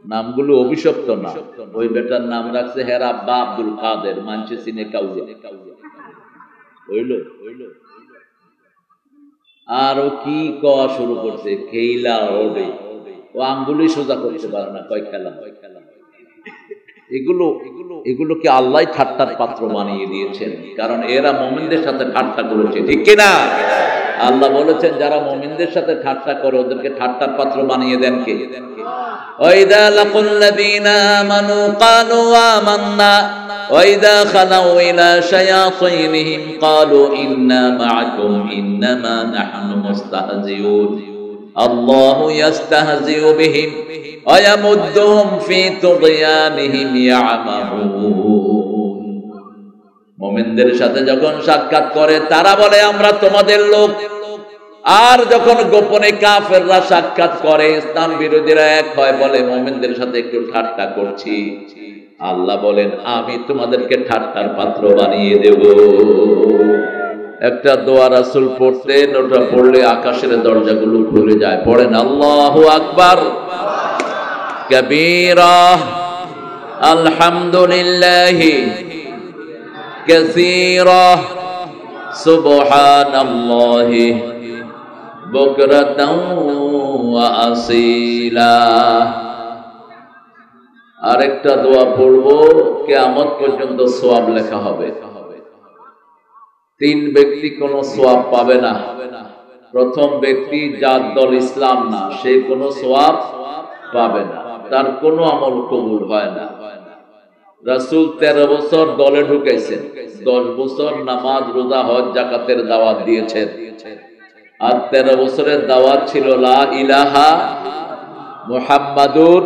নামগুলো অভিশপ্ত না। ওই বেটার নাম রাখছে হের আব্বা আব্দুল কাদের, মানছে সিনে কাউয়া হইল। আর ও কি কওয়া শুরু করছে, খেইলা ওডে, ও আঙ্গুলি সোজা করতে পারে না, কয় খেলা। এগুলো এগুলোকে আল্লাহ ঠাট্টার পাত্র বানিয়ে দিয়েছেন, কারণ এরা মুমিনদের সাথে ঠাট্টা করেছে, ঠিক কিনা? আল্লাহ বলেছেন যারা মুমিনদের সাথে ঠাট্টা করে ওদেরকে ঠাট্টার পাত্র বানিয়ে দেন কে? ওয়াইদা লাকুল্লাযীনা আমানু ক্বালু আমান্না ওয়াইদা খালাউ ইলা শায়াতিনহিম ক্বালু ইন্না মা'আকুম ইন্নামা নাহনু মুস্তাহজিউন আল্লাহু ইস্তাহজিউ বিহিম ওয়া ইয়ামুদ্দুহুম ফি তুগয়ানিহিম ইয়ামাহুন। মুমিনদের সাথে যখন সাক্ষাৎ করে তারা বলে আমরা তোমাদের লোক, আর যখন গোপনে কাফেররা সাক্ষাৎ করে, ইসলাম বিরোধীরা এক হয়, বলে মুমিনদের সাথে একটু ঠাট্টা করছি, আল্লাহ বলেন আমি তোমাদেরকে ঠাট্টার পাত্র বানিয়ে দেব। একটা দোয়া রাসূল পড়তেন, ওটা পড়লে আকাশের দরজাগুলো খুলে যায়। পড়েন আল্লাহু আকবার কাবীরা আলহামদুলিল্লাহি কাসীরা সুবহানাল্লাহি বুকরাতাও ওয়া আসীলা। আরেকটা দোয়া পড়বো, কিয়ামত পর্যন্ত সওয়াব লেখা হবে। তিন ব্যক্তি কোনো সওয়াব পাবে না। প্রথম ব্যক্তি যার দল ইসলাম না, সে কোনো সওয়াব পাবে না, তার কোনো আমল কবুল হয় না। রাসূল 13 বছর দলে ঢুকাইছেন, 10 বছর নামাজ রোজা হজ যাকাতের দাওয়াত দিয়েছেন, আর 13 বছরের দাওয়াত ছিল লা ইলাহা মুহাম্মাদুর,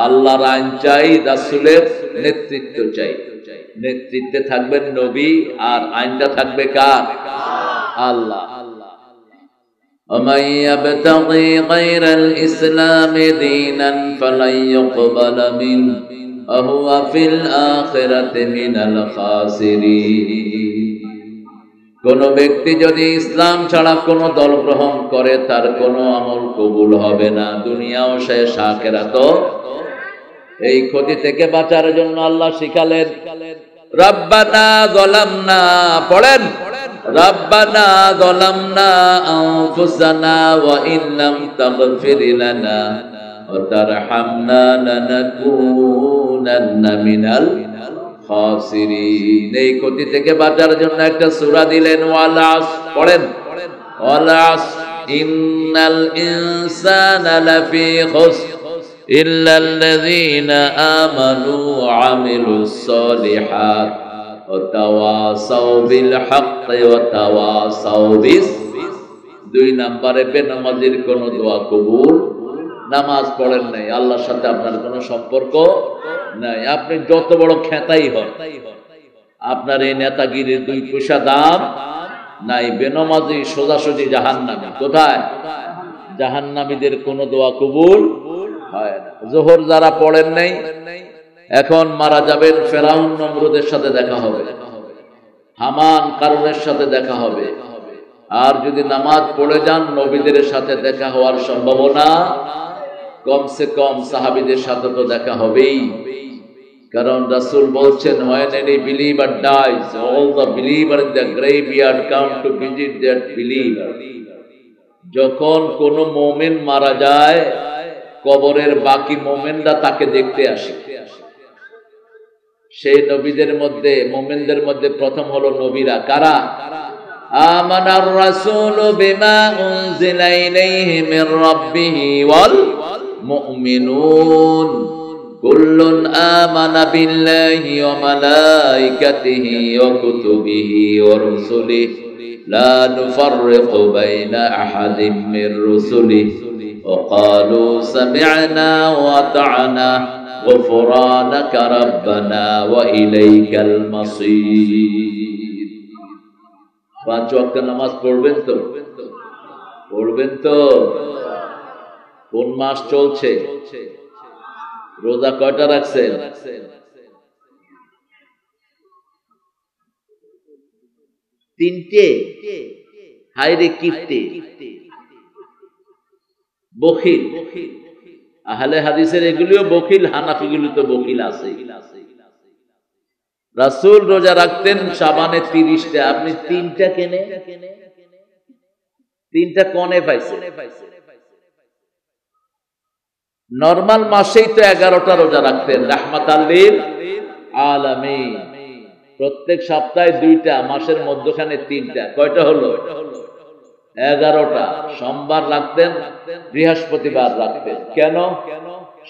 আল্লাহর আইন চাই, রাসূলের নেতৃত্ব চাই। নেতৃত্বে থাকবেন নবী, আর আইনটা থাকবে কার? আল্লাহ। ومن يبتغي غير الإسلام دينا فلن يقبل منه وهو في الآخرة من الخاسرين। কোন ব্যক্তি যদি ইসলাম ছাড়া কোন দল গ্রহণ করে তার কোনো আমল কবুল হবে না, দুনিয়াও শেষ আখিরাতও। এই ক্ষতি থেকে বাঁচার জন্য আল্লাহ শিখালেন রব্বানা যালামনা, পড়েন রব্বানা যালামনা আনফুসানা ওয়া ইল্লাম তাগফির লানা ওয়া তারহামনা লানাকুনান্না মিনাল খাসিরিন। এই ক্ষতি থেকে বাঁচার জন্য একটা সূরা দিলেন ওয়াল আসর, পড়েন ওয়াল আসর ইন্নাল ইনসানা লাফি খুসর ইল্লাল্লাযীনা আমানু ওয়া আমিলুস সালিহাত ওয়া তাওয়াসাউ বিল হাক্কি ওয়া তাওয়াসাউ বিস। 2 নম্বরে বেনামাজির কোন দোয়া কবুল। নামাজ পড়েন নাই, আল্লাহর সাথে আপনার কোনো সম্পর্ক নাই, আপনি যত বড় খেতাই হন, আপনার এই নেতাগিরির 2 পয়সা দাম নাই। বেনামাজি সোজাসুজি জাহান্নামী। কোথায়? জাহান্নামীদের কোনো দোয়া কবুল হয় না। যোহর যারা পড়েন নাই, এখন মারা যাবেন, ফেরাউন নমরুদের সাথে দেখা হবে, হামান কারুনের সাথে দেখা হবে। আর যদি নামাজ পড়ে যান, নবীদের সাথে দেখা হওয়ার সম্ভাবনা কমসে কম সাহাবীদের সাথে তো দেখা হবেই। কারণ রাসূল বলছেন when any believer dies all the believer in the graveyard come to visit that believer। যখন কোন মুমিন মারা যায়, কবরের বাকি মুমিনরা তাকে দেখতে আসে। সেই নবীদের মধ্যে, মুমিনদের মধ্যে প্রথম হলো নবীরা। কারা? আমানার রাসূলু বিমা উনজিলা ইলাইহি মির রাব্বিহি ওয়াল মুমিনুন কুল্লুন আমানা বিল্লাহি ওয়া মালাইকাতিহি ওয়া কুতুবিহি ওয়া রুসুলিহি লা নুফাররিকু বাইনা আহাদিম মির রুসুলিহি ওয়া ক্বালু সামি'না ওয়া আতা'না গুফরানাকা রাব্বানা ওয়া ইলাইকাল মাসীর। 5 ওয়াক্ত নামাজ পড়বেন তো? পড়বেন তো? কোন মাস চলছে? রোজা কয়টা রাখছেন? 3টে। হায়রে কিপ্টে, বখিল। আহলে হাদিসের এগুলিও বকিল, হানাফিগুলি তো বকিল আছে। রাসূল রোজা রাখতেন শাবানে 30টা, আপনি 3টা কেনে 3টা কনে পাইছে? নরমাল মাসেই তো 11টা রোজা রাখতেন রাহমাতাল লিল আলামিন। প্রত্যেক সপ্তাহে 2টা, মাসের মধ্যখানে 3টা, কয়টা হলো? 11টা। সোমবার রাখতেন, বৃহস্পতিবার রাখতেন। কেন?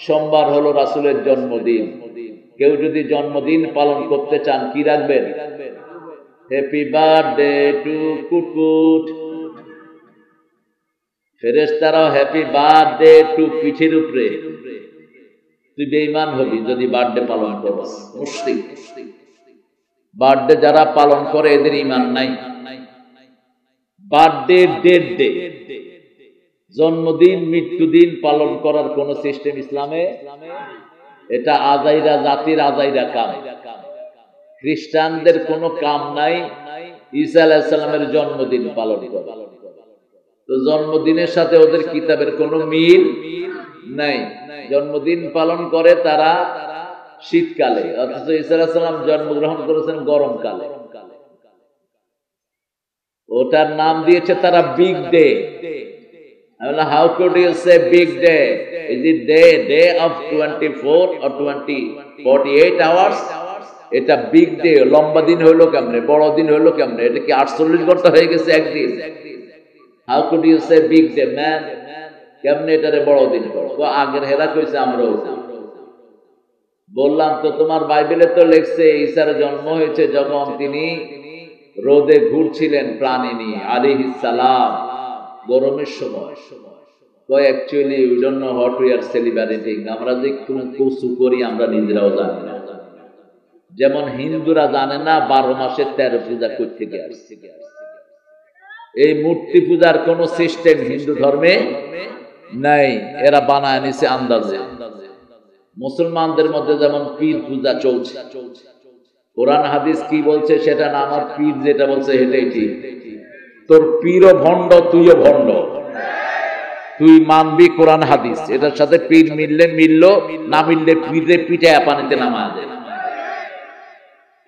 সোমবার হলো রাসূলের জন্মদিন। কেউ যদি জন্মদিন পালন করতে চান কি রাখবেন? Happy birthday to Kutkut. ফেরেশতারাও হ্যাপি বার্থডে টু পিঠের উপরে। তুই বেঈমান হবি যদি বার্থডে পালন করস, মুশরিক। বার্থডে যারা পালন করে এদের ঈমান নাই। বার্থডে ডেট ডে, জন্মদিন মৃত্যুদিন পালন করার কোন সিস্টেম ইসলামে, এটা আজাইরা জাতির আজাইরা কাম। খ্রিস্টানদের কোনো কাম নাই ঈসা আলাইহিস সালামের জন্মদিন পালন করা। তো জন্মদিনের সাথে ওদের কিতাবের কোনো মিল নাই। জন্মদিন পালন করে তারা শীতকালে, অথচ ঈসা আলাইহিস সালাম জন্মগ্রহণ করেছেন গরমকালে। ওটার নাম দিয়েছে তারা big day. How could you say big day? Is it day of 24 or 48 hours? এটা বিগ ডে। লম্বা দিন হইলো কেমনে, বড় দিন হইলো কেমনে? এটা কি 48 ঘন্টা হয়ে গেছে একদিন? How could you say big day man? কেমনে এটারে বড় দিন করো? তো আগের হেরা কইছে আমরাও বললাম তো, তোমার বাইবেলে তো লেখছে ঈসার জন্ম হয়েছে যখন তিনি রোদে ঘুরছিলেন প্রাণী নিয়ে আলাইহিস সালাম, গরমের সময়। তো actually we don't know what we are celebrating. আমরা যে কোন কসু করি আমরা নিজেরাও জানি না। যেমন হিন্দুরা জানে না 12 মাসে 13 পূজা কই থেকে আসছে। এই মূর্তি পূজার কোন সিস্টেম হিন্দু ধর্মে নাই, এরা বানায় নিছে আন্দাজে। মুসলমানদের মধ্যে যেমন পীর পূজা চলছে, কোরআন হাদিস কি বলছে সেটা না, আমার পীর যেটা বলছে সেটাই ঠিক। তোর পীরও ভণ্ড, তুইও ভণ্ড। তুই মানবি কোরআন হাদিস, এটার সাথে পীর মিললে মিললো, না মিললে পীরে পিঠায় পানিতে নামা যায়,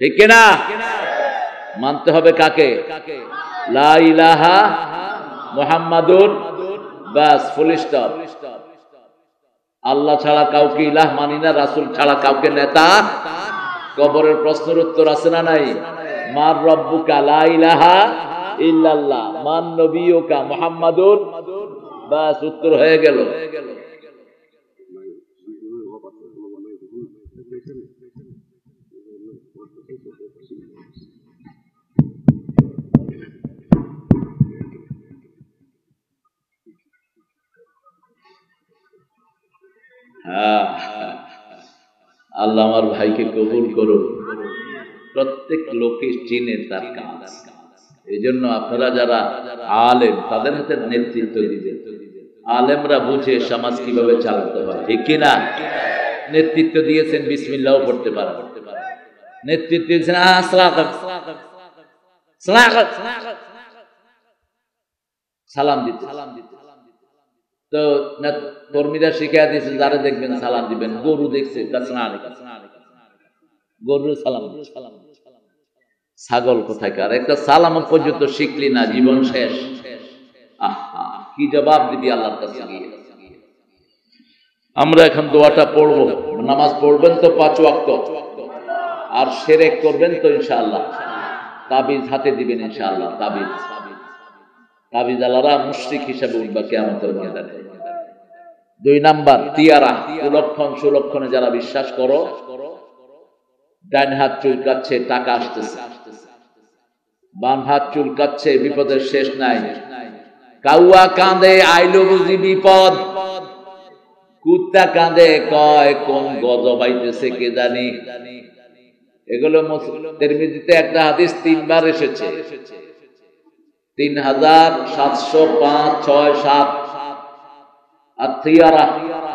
ঠিক না? মানতে হবে কাকে? লা ইলাহা মুহাম্মাদুর, বাস, ফুল স্টপ। আল্লাহ ছাড়া কাউকে ইলাহ মানি না, রাসূল ছাড়া কাউকে নেতা। কবরের প্রশ্নের উত্তর আছে না নাই? মান রব্বুকা, লা ইলাহা ইল্লাল্লাহ। মান নবিয়ুকা, মুহাম্মাদুর, বাস, উত্তর হয়ে গেল। হ্যাঁ, আল্লাহ আমার ভাইকে কবুল করুন। প্রত্যেক লোকে চিনে তার কাজ। এই জন্য আপনারা যারা আলেম তাদের হাতে নেতৃত্ব দিবেন। আলেমরা বুঝে সমাজ কিভাবে চালাতে হয়, ঠিক কিনা? নেতৃত্ব দিয়েছেন, বিসমিল্লাহ পড়তে পারেন। নেতৃত্ব দিয়েছেন সালাম দিতে। তো কর্মীরা শিখিয়ে দিয়েছে যারা দেখবেন সালাম দিবেন। গরু দেখছে গরু সালাম, ছাগল কোথাকার, একটা সালাম পর্যন্ত শিখলি না, জীবন শেষ। আহা, কি জবাব দিবি আল্লাহর কাছে গিয়ে? আমরা এখন দোয়াটা পড়বো। নামাজ পড়বেন তো 5 ওয়াক্ত, আর শিরক করবেন তো ইনশাআল্লাহ তাবিজ হাতে দিবেন ইনশাআল্লাহ। তাবিজ আলারা মুশরিক হিসেবে উঠবা কিয়ামতের ময়দানে। 2 নাম্বার তিয়ারা, কুলক্ষণ সুলক্ষণে যারা বিশ্বাস করো, ডান হাত চুলকাচ্ছে টাকা আসতেছে, বাম হাত চুলকাচ্ছে বিপদের শেষ নাই, কাউয়া কাঁদে আইলো বুঝি বিপদ, কুত্তা কাঁদে কয় কোন গজব আইতেছে কে জানি। এগুলো তিরমিজিতে একটা হাদিস 3 বার এসেছে, 3705, 6, 7।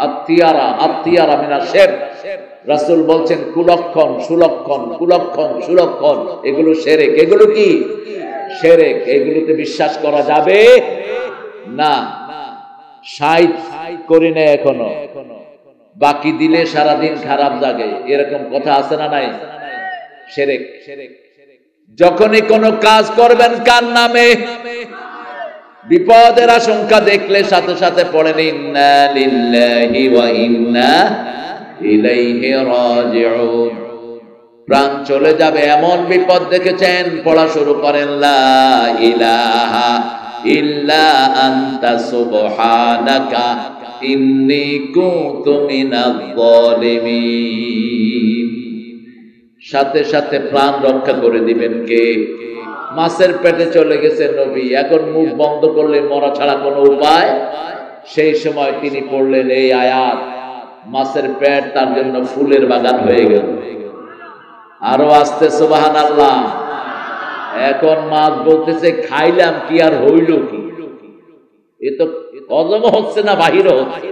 আত্তিয়ারা মিনাশ শিরক। রাসূল বলছেন কুলক্ষণ সুলক্ষণ, কুলক্ষণ সুলক্ষণ এগুলো শিরক। এগুলো কি? শিরক। এগুলোতে বিশ্বাস করা যাবে না। সাইদ করি না এখনো। বাকি দিলে সারাদিন খারাপ জাগে, এরকম কথা আছে না নাই? শিরক। যখনই কোনো কাজ করবেন কার নামে, বিপদের আশঙ্কা দেখলে সাথে সাথে পড়েন ইন্না লিল্লাহি ওয়া ইন্না ইলাইহি রাজিউন। প্রাণ চলে যাবে এমন বিপদ দেখেছেন, পড়া শুরু করেন লা ইলাহা ইল্লা আনতা সুবহানাকা ইন্নী কুনতু মিনাজ জালিমিন। সাথে সাথে প্রাণ রক্ষা করে দিবেন কে? মাছের পেটে চলে গেছে নবী, এখন মুখ বন্ধ করলে মরা ছাড়া কোনো উপায়। সেই সময় তিনি পড়লেন এই আয়াত, মাছের পেট তার জন্য ফুলের বাগান হয়ে গেল। আরো আসতে সুবহানাল্লাহ। এখন মাছ বলতেছে খাইলাম কি আর হইল কি, এ তো হজম হচ্ছে না, বাহির হচ্ছে।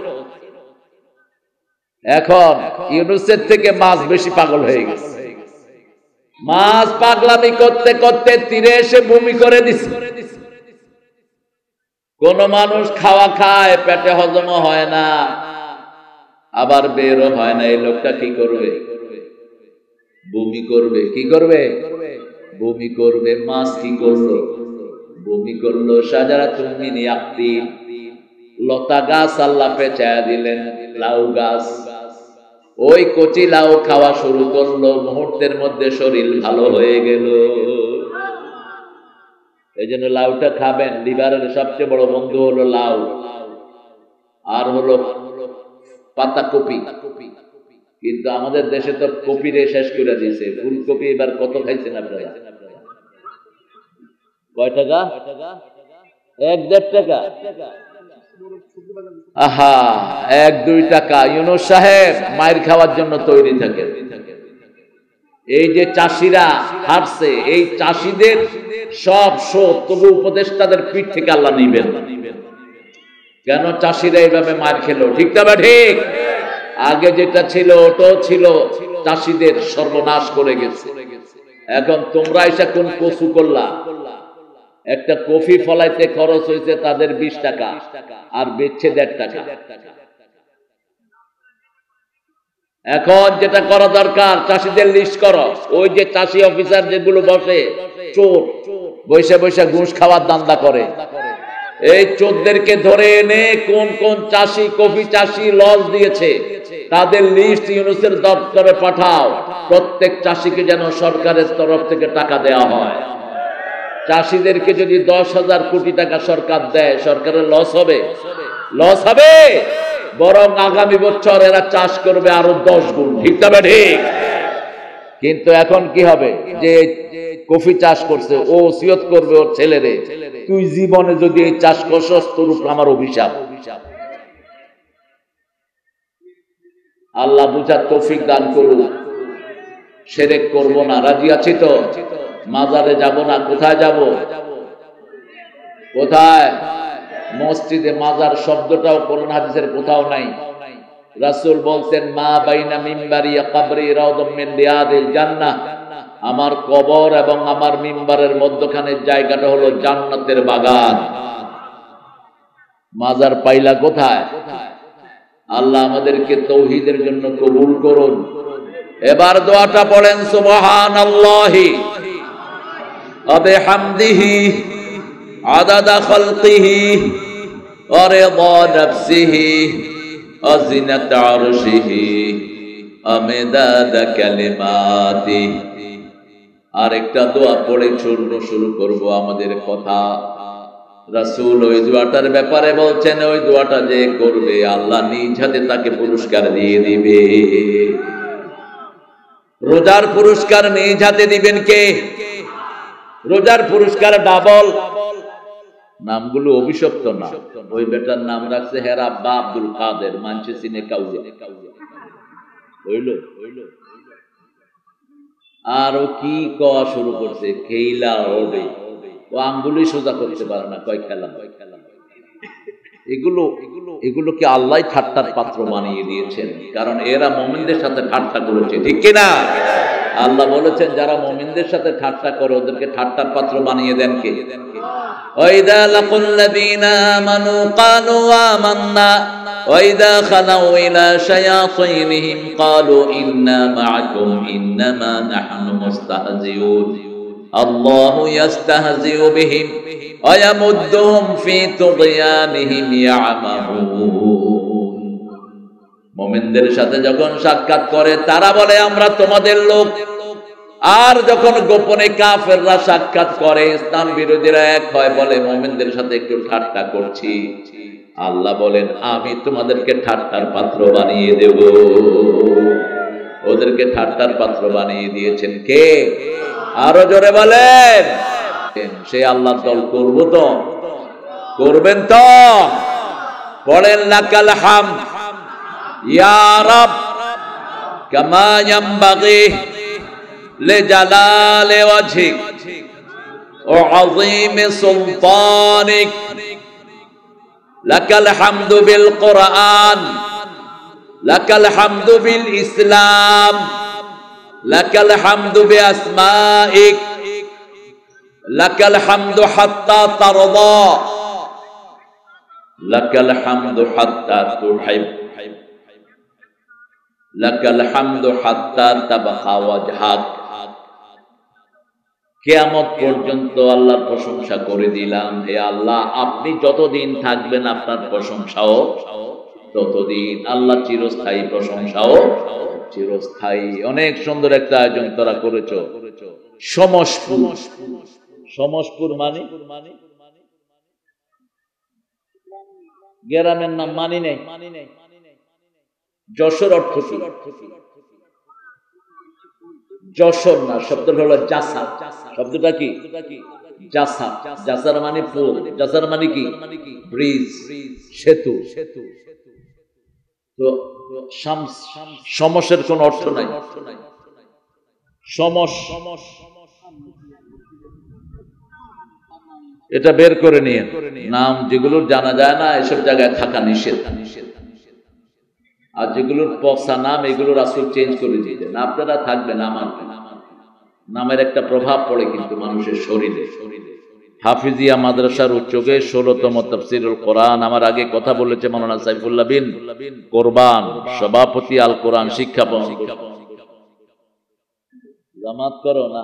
এখন ইউনুসের থেকে মাছ বেশি পাগল হয়ে গেছে। মাছ পাগলামি করতে করতে তীরে এসে বমি করে দিছে। কোন মানুষ খাওয়া খায়, পেটে হজম হয় না, আবার বেরও হয় না, এই লোকটা কি করবে? বমি করবে। কি করবে? বমি করবে। মাছ কি করলো? বমি করলো। শাজারাতুম মিন ইয়াকতিন, লতা গাছ আল্লাহ পেঁচায়া দিলেন, লাউ গাছ। ওই কচি লাউ খাওয়া শুরু করলো, মুহূর্তের মধ্যে শরীর ভালো হয়ে গেল। এই জন্য লাউটা খাবেন। লিভারের সবচেয়ে বড় বন্ধু হলো লাউ, আর হলো পাতাকপি। কিন্তু আমাদের দেশে তো কপিরে শেষ করে দিয়েছে। ফুলকপি এবার কত খাইছেন আপনারা? কয় টাকা? 1-1.5 টাকা। আহা, 1-2 টাকা। ইউনুস সাহেব মায়ের খাওয়ার জন্য তৈরি থাকে। এই যে চাষিরা হারছে, এই চাষিদের সব শোধ তবু উপদেষ্টাদের পিঠ থেকে আল্লাহ নিবেন। কেন চাষিরা এইভাবে মার খেলো? ঠিক না বা ঠিক? আগে যেটা ছিল ওটাও ছিল চাষিদের সর্বনাশ করে গেছে। এখন তোমরা এসে কোন কসু করলা? একটা কফি ফলাইতে খরচ হয়েছে তাদের 20 টাকা, আর বেচছে 1.5 টাকা। এখন যেটা করা দরকার, চাষিদের লিস্ট করো। ওই যে চাষি অফিসার যেগুলো বসে, চোর বৈশা বৈশা ঘুষ খাওয়ার দান্দা করে, এই চোরদেরকে ধরে এনে কোন কোন চাষি কফি চাষি লস দিয়েছে তাদের লিস্ট ইউনুসের দপ্তরে পাঠাও। প্রত্যেক চাষিকে যেন সরকারের তরফ থেকে টাকা দেওয়া হয়। চাষিদেরকে যদি 10,000 কোটি টাকা সরকার দেয়, সরকারের লস হবে? লস হবে? বরং আগামী বছর এরা চাষ করবে আরো 10 গুণ। ঠিক না ঠিক? কিন্তু এখন কি হবে? যে কফি চাষ করছে ও ওসিয়ত করবে ওর ছেলেরে, তুই জীবনে যদি এই চাষ করছস তোর উপর আমার অভিশাপ। আল্লাহ বুঝার তৌফিক দান করুন। শিরক করব না, রাজি আছি তো? মাজারে যাব না। কোথায় যাব? কোথায়? মসজিদে। মাজার শব্দটাও কোরআন হাদিসের কোথাও নাই। রাসূল বলতেন মা বাইনা মিম্বারি ওয়া কবরি রাউদাম মিন রিয়াদিল জান্নাহ, আমার কবর এবং আমার মিম্বারের মধ্যখানের জায়গাটা হলো জান্নাতের বাগান। মাজার পাইলা কোথায়? আল্লাহ আমাদেরকে তৌহিদের জন্য কবুল করুন। এবার দোয়াটা পড়েন সুবহানাল্লাহি ওয়া বিহামদিহি আদাদা খালকিহি ওয়া রিদা নাফসিহি ওয়া জিনাতা আরশিহি ওয়া মিদাদা কালিমাতিহি। আরেকটা দোয়া পড়ে শুরু করব আমাদের কথা। রাসূল ওই দোয়াটার ব্যাপারে বলছেন, ওই দোয়াটা যে করবে আল্লাহ নিজ হাতে তাকে পুরস্কার দিয়ে দিবে। রোজার পুরস্কার নিজ হাতে দিবেন কে? রোজার পুরস্কার ডাবল। নামগুলো অভিশপ্ত না। ওই বেটার নাম রাখছে হেরা আব্বা আব্দুল কাদের, মানছে সিনে কাউজে। হইল? আর ও কি কওয়া শুরু করছে, খেইলা হবে। ও আঙ্গুলি সোজা করতে পারে না, কয় খেলা। এগুলো কি আল্লাহ ঠাট্টার পাত্র বানিয়ে দিয়েছেন? কারণ এরা মুমিনদের সাথে ঠাট্টা করেছে, ঠিক কিনা? আল্লাহ বলেছেন যারা মুমিনদের সাথে ঠাট্টা করে ওদেরকে ঠাট্টার পাত্র বানিয়ে দেন কে? ওয়াইদা লাকুল লাযীনা আমানু ক্বালু আমান্না وإذا خلوا إلى شياطينهم قالوا إنا معكم إنما نحن مستهزئون الله يستهزئ بهم ويمدهم في طغيانهم يعمهون মুমিনদের সাথে যখন সাক্ষাৎ করে তারা বলে আমরা তোমাদের লোক, আর যখন গোপনে কাফেররা সাক্ষাৎ করে ইসলাম বিরোধীরা এক হয় বলে মুমিনদের সাথে একটু ঠাট্টা করছি, আল্লাহ বলেন আমি তোমাদেরকে ঠাট্টার পাত্র বানিয়ে দেব। ওদেরকে ঠাট্টার পাত্র বানিয়ে দিয়েছেন কে? আরো জোরে বলেন। সে আল্লাহর দল করব তো, করবেন তো? বলেন লাকাল হামদ ইয়া রাব কামা ইয়ানবাগি লিজালালি ওয়াজহিক ওয়া আযীমি সুলতানিক লাকাল হামদু বিল কুরআন লাকাল হামদু বিল ইসলাম লাকাল হামদু বিআসমাইক লাকাল হামদু হাত্তা তারদা লাকাল হামদু হাত্তা তুহিব লাকাল হামদু হাত্তা তাবকা ওয়াজহাক। কিয়ামত পর্যন্ত আল্লাহর প্রশংসা করে দিলাম, হে আল্লাহ আপনি যতদিন থাকবেন আপনার প্রশংসাও ততদিন। আল্লাহ চিরস্থায়ী, প্রশংসাও চিরস্থায়ী। অনেক সুন্দর একটা আয়োজন তোরা করেছো। সমসপুর, সমসপুর মানে গ্রামের নাম মানি নেই। যশোর অর্থ কি? যশোর না, শব্দটা হলো জাসার। শব্দটা কি? জাসার। জাসার মানে পুল, জাসার মানে কি? ব্রিজ, সেতু। তো সমসের কোন অর্থ নাই। সমস এটা বের করে নিয়ে নাম যেগুলোর জানা যায় না এসব জায়গায় থাকা নিষেধ। আর যেগুলোর পচা নাম এগুলো রাসূল চেঞ্জ করে দিতেন। আপনারা থাকবেন, আমার নামের একটা প্রভাব পড়ে কিন্তু মানুষের শরীরে। হাফিজিয়া মাদ্রাসার উচ্চকে 16তম তাফসীরুল কোরআন আমার আগে কথা বলেছে মাওলানা সাইফুল্লাহ বিন কোরবান, সভাপতি আল কোরআন শিক্ষা প্রতিষ্ঠান। জামাত করো না,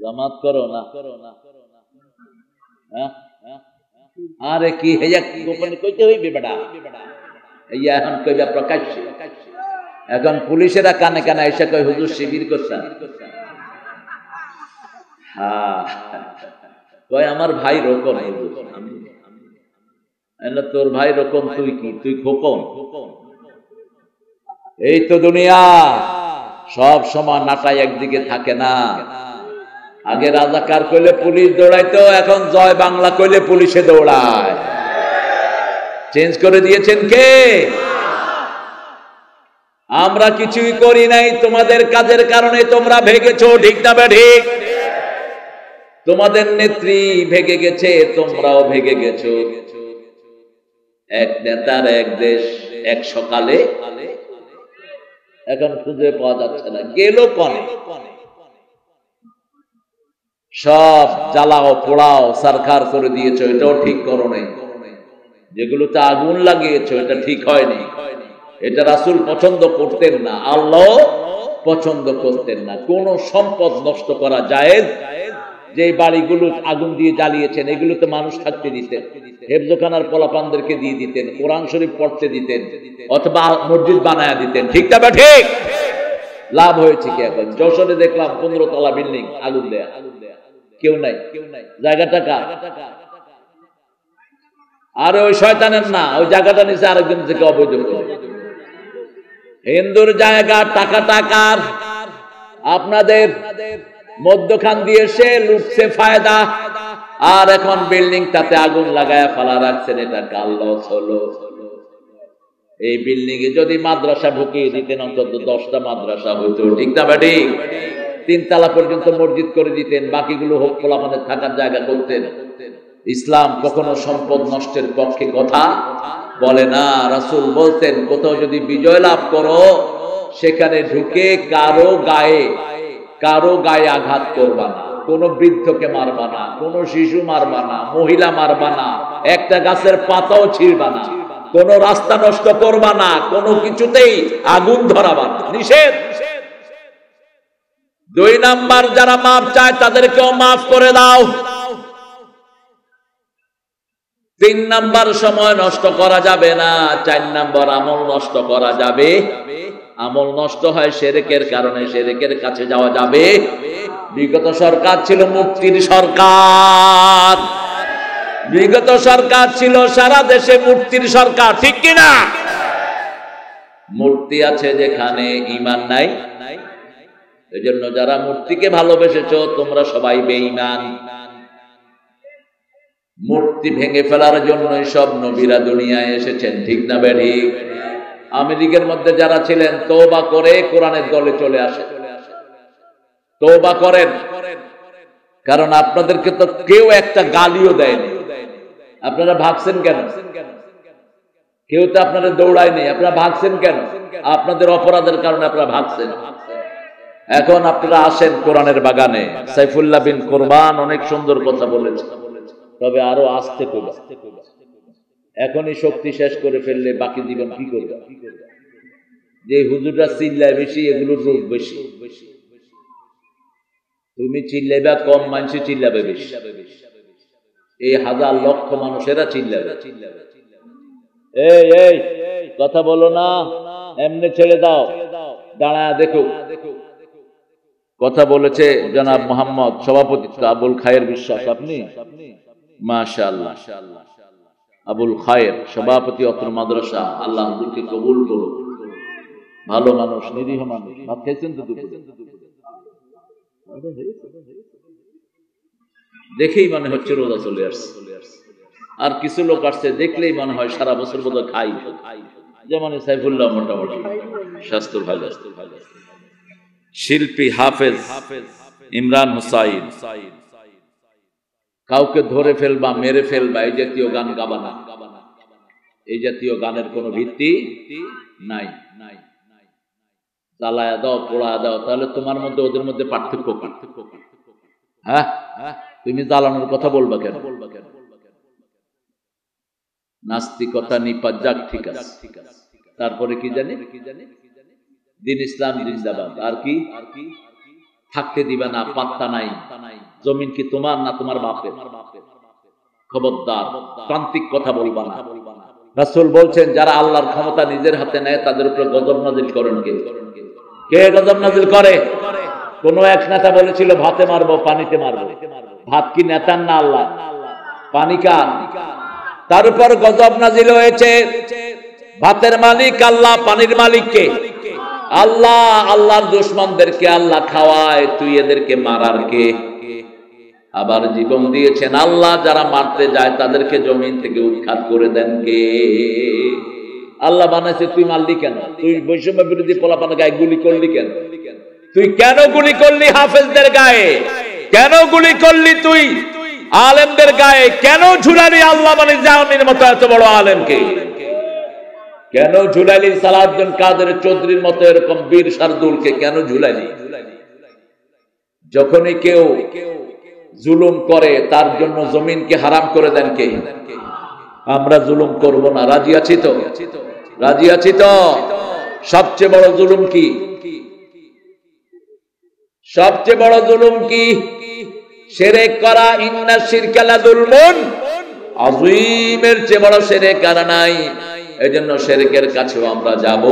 জামাত করো না। আরে কি হেয়া গোপনে কইতে হইবে বেটা, ইয়া এখন কইবা প্রকাশ্যে। এখন পুলিশেরা কানে কানে এসে কই হুজুর শিবির করছেন। হ্যাঁ কই আমার ভাই রকম হুজুর। আমি তোর ভাই রকম, তুই কি? তুই খোকন। এই তো দুনিয়া, সব সময় নাটাই একদিকে থাকে না। আগে রাজাকার কইলে পুলিশ দৌড়াইতো, এখন জয় বাংলা কইলে পুলিশে দৌড়ায়। চেঞ্জ করে দিয়েছেন কে? আমরা কিছুই করি নাই, তোমাদের কাজের কারণে তোমরা ভেগেছো। ঠিক না ঠিক? তোমাদের নেত্রী ভেগে গেছে, তোমরাও ভেগে গেছো। এক নেতার এক দেশ, এক সকালে, এখন খুঁজে পাওয়া যাচ্ছে না, গেল কনে। সব জ্বালাও পোড়াও সরকার করে দিয়েছো, এটাও ঠিক করো নাই। যেগুলোতে আগুন লাগিয়েছো এটা ঠিক হয়নি। এটা রাসূল পছন্দ করতেন না, আল্লাহ পছন্দ করতেন না। কোন সম্পদ নষ্ট করা জায়েজ? যে বাড়িগুলো আগুন দিয়ে জ্বালিয়েছেন এগুলোতে মানুষ থাকতে দিতেন, হেফজখানার পোলাপানদেরকে দিয়ে দিতেন, কোরআন শরীফ পড়তে দিতেন, অথবা মসজিদ বানায়া দিতেন। ঠিক না ঠিক? লাভ হয়েছে কি? এখন যশোরে দেখলাম 15 তলা বিল্ডিং আগুন দেয়া, কেউ নাই। জায়গাটা কার? আর ওই শয়তানের না, ওই জায়গাটা নিচে আরেকজন থেকে অবৈধ করে। হিন্দুর জায়গা, টাকাটা কার? আপনাদের। মধ্যখান দিয়ে সে লুটছে ফায়দা, আর এখন বিল্ডিং তাতে আগুন লাগায়া ফালা রাখছেন। এটা কার লস হলো? এই বিল্ডিং এ যদি মাদ্রাসা ঢুকিয়ে দিতেন, অন্তত 10টা মাদ্রাসা হইতো। ঠিক না ঠিক? 3 তলা পর্যন্ত মসজিদ করে দিতেন, বাকিগুলো হোক পোলাপানের থাকার জায়গা করতেন। ইসলাম কখনো সম্পদ নষ্টের পক্ষে কথা বলে না। রাসূল বলতেন কোথাও যদি বিজয় লাভ করো, সেখানে ঢুকে কারো গায়ে আঘাত করবা না, কোন বৃদ্ধকে মারবা না, কোন শিশু মারবা না, মহিলা মারবা না, একটা গাছের পাতাও ছিঁড়বা না, কোন রাস্তা নষ্ট করবা না, কোনো কিছুতেই আগুন ধরাবা না, নিষেধ। 2 নাম্বার, যারা মাফ চায় তাদেরকেও মাফ করে দাও। 3 নাম্বার, সময় নষ্ট করা যাবে না। 4 নাম্বার, আমল নষ্ট করা যাবে। আমল নষ্ট হয় শিরকের কারণে, শিরকের কাছে যাওয়া যাবে। বিগত সরকার ছিল মুক্তির সরকার, বিগত সরকার ছিল সারা দেশে মূর্তির সরকার, ঠিক কিনা? মূর্তি আছে যেখানে ঈমান নাই। এজন্য যারা মূর্তিকে ভালোবেসেছো তোমরা সবাই বেঈমান। মূর্তি ভেঙে ফেলার জন্যই সব নবীরা দুনিয়ায় এসেছেন, ঠিক না বেঠিক? আমেরিকার মধ্যে যারা ছিলেন তওবা করে কোরআনের দলে চলে আসে। তওবা করেন, কারণ আপনাদেরকে তো কেউ একটা গালিও দেয়নি। আপনারা ভাগছেন কেন? কেউ তো আপনাদের দৌড়ায়নি, আপনারা ভাগছেন কেন? আপনাদের অপরাধের কারণে আপনারা ভাগছেন। এখন আপনারা আসেন কোরআনের বাগানে। সাইফুল্লাহ বিন কোরবান অনেক সুন্দর কথা বলেছে, তবে আরো আসতে করবে। এখনই শক্তি শেষ করে ফেললে বাকি জীবন কি করবে? যে হুজুররা চিল্লায় বেশি, এগুলোর রোগ বেশি। তুমি চিল্লাইবা কম, মানুষে চিল্লাবে বেশি। এই হাজার লক্ষ মানুষেরা চিল্লাবে। এই এই কথা বলো না, এমনি ছেড়ে দাও, দাঁড়ায় দেখো। কথা বলেছে জনাব মোহাম্মদ, সভাপতি আবুল খায়ের বিশ্বাস। আপনি মাশাআল্লাহ, আবুল খায়ের সভাপতি অত্র মাদ্রাসা। আল্লাহ হুজুরকে কবুল করুন। ভালো মানুষ, নিরীহ মানুষ। ভাত খেয়েছেন তো? দেখেই মনে হচ্ছে রোজা চলে আসছে। আর কিছু লোক আসছে, দেখলেই মনে হয় সারা বছর বোধ খাই। যেমন সাইফুল্লাহ মোটামুটি স্বাস্থ্য ভালো। শিল্পী হাফেজ ইমরান হুসাইন, কাউকে ধরে ফেলবা, মেরে ফেলবা, এই জাতীয় গান গাবা না। এই জাতীয় গানের কোনো ভিত্তি নাই। জ্বালায়া দাও, পোড়ায়া দাও, তাহলে তোমার মধ্যে ওদের মধ্যে পার্থক্য। হ্যাঁ, তুমি জ্বালানোর কথা বলবা কেন? নাস্তিকতা নিপাত যাক, ঠিক আছে। তারপরে কি জানি, দিন ইসলাম জিন্দাবাদ। আর কি? থাকতে দিবে না, পাত্তা নাই। জমিন কি তোমার না তোমার বাপের? খবরদার, প্রান্তিক কথা বলবা না। রাসূল বলছেন, যারা আল্লাহর ক্ষমতা নিজের হাতে নেয় তাদের উপরে গজব নাযিল করেন কে? কে গজব নাযিল করে? কোন এক নেতা বলেছিল ভাতে মারবো, পানিতে মারবো। ভাত কি নেতার না আল্লাহ? পানি কার? তার উপর গজব নাযিল হয়েছে। ভাতের মালিক আল্লাহ, পানির মালিক কে? আল্লাহ। আল্লাহর দুশমনদেরকে আল্লাহ খাওয়ায়, তুই এদেরকে মারার কে? আবার জীবন দিয়েছেন আল্লাহ, যারা মারতে যায় তাদেরকে জমিন থেকে উৎখাত করে দেন কে? আল্লাহ বানাইছে, তুই মারলি কেন? তুই বৈষম্য বিরোধী পোলাপান গায়ে গুলি করলি কেন? তুই কেন গুলি করলি হাফেজদের গায়ে? কেন গুলি করলি তুই আলেমদের গায়ে? কেন ঝুলালি আল্লাহ মানে জামিনের মতো এত বড় আলেমকে? কেন ঝুলালি সালাউদ্দিন কাদের চৌধুরীর মতো এরকম বীর শার্দুলকে? কেন ঝুলালি? যখনই কেউ জুলুম করে তার জন্য জমিনকে হারাম করে দেন কে? আমরা জুলুম করব না, রাজি আছি তো? রাজি আছি তো? সবচেয়ে বড় জুলুম কি? সবচেয়ে বড় জুলুম কি? শিরক করা। ইন্না শিরকা লাযুলমুন আযীম, এর চেয়ে বড় শিরক আর নাই। এজন্য শিরকের কাছেও আমরা যাব।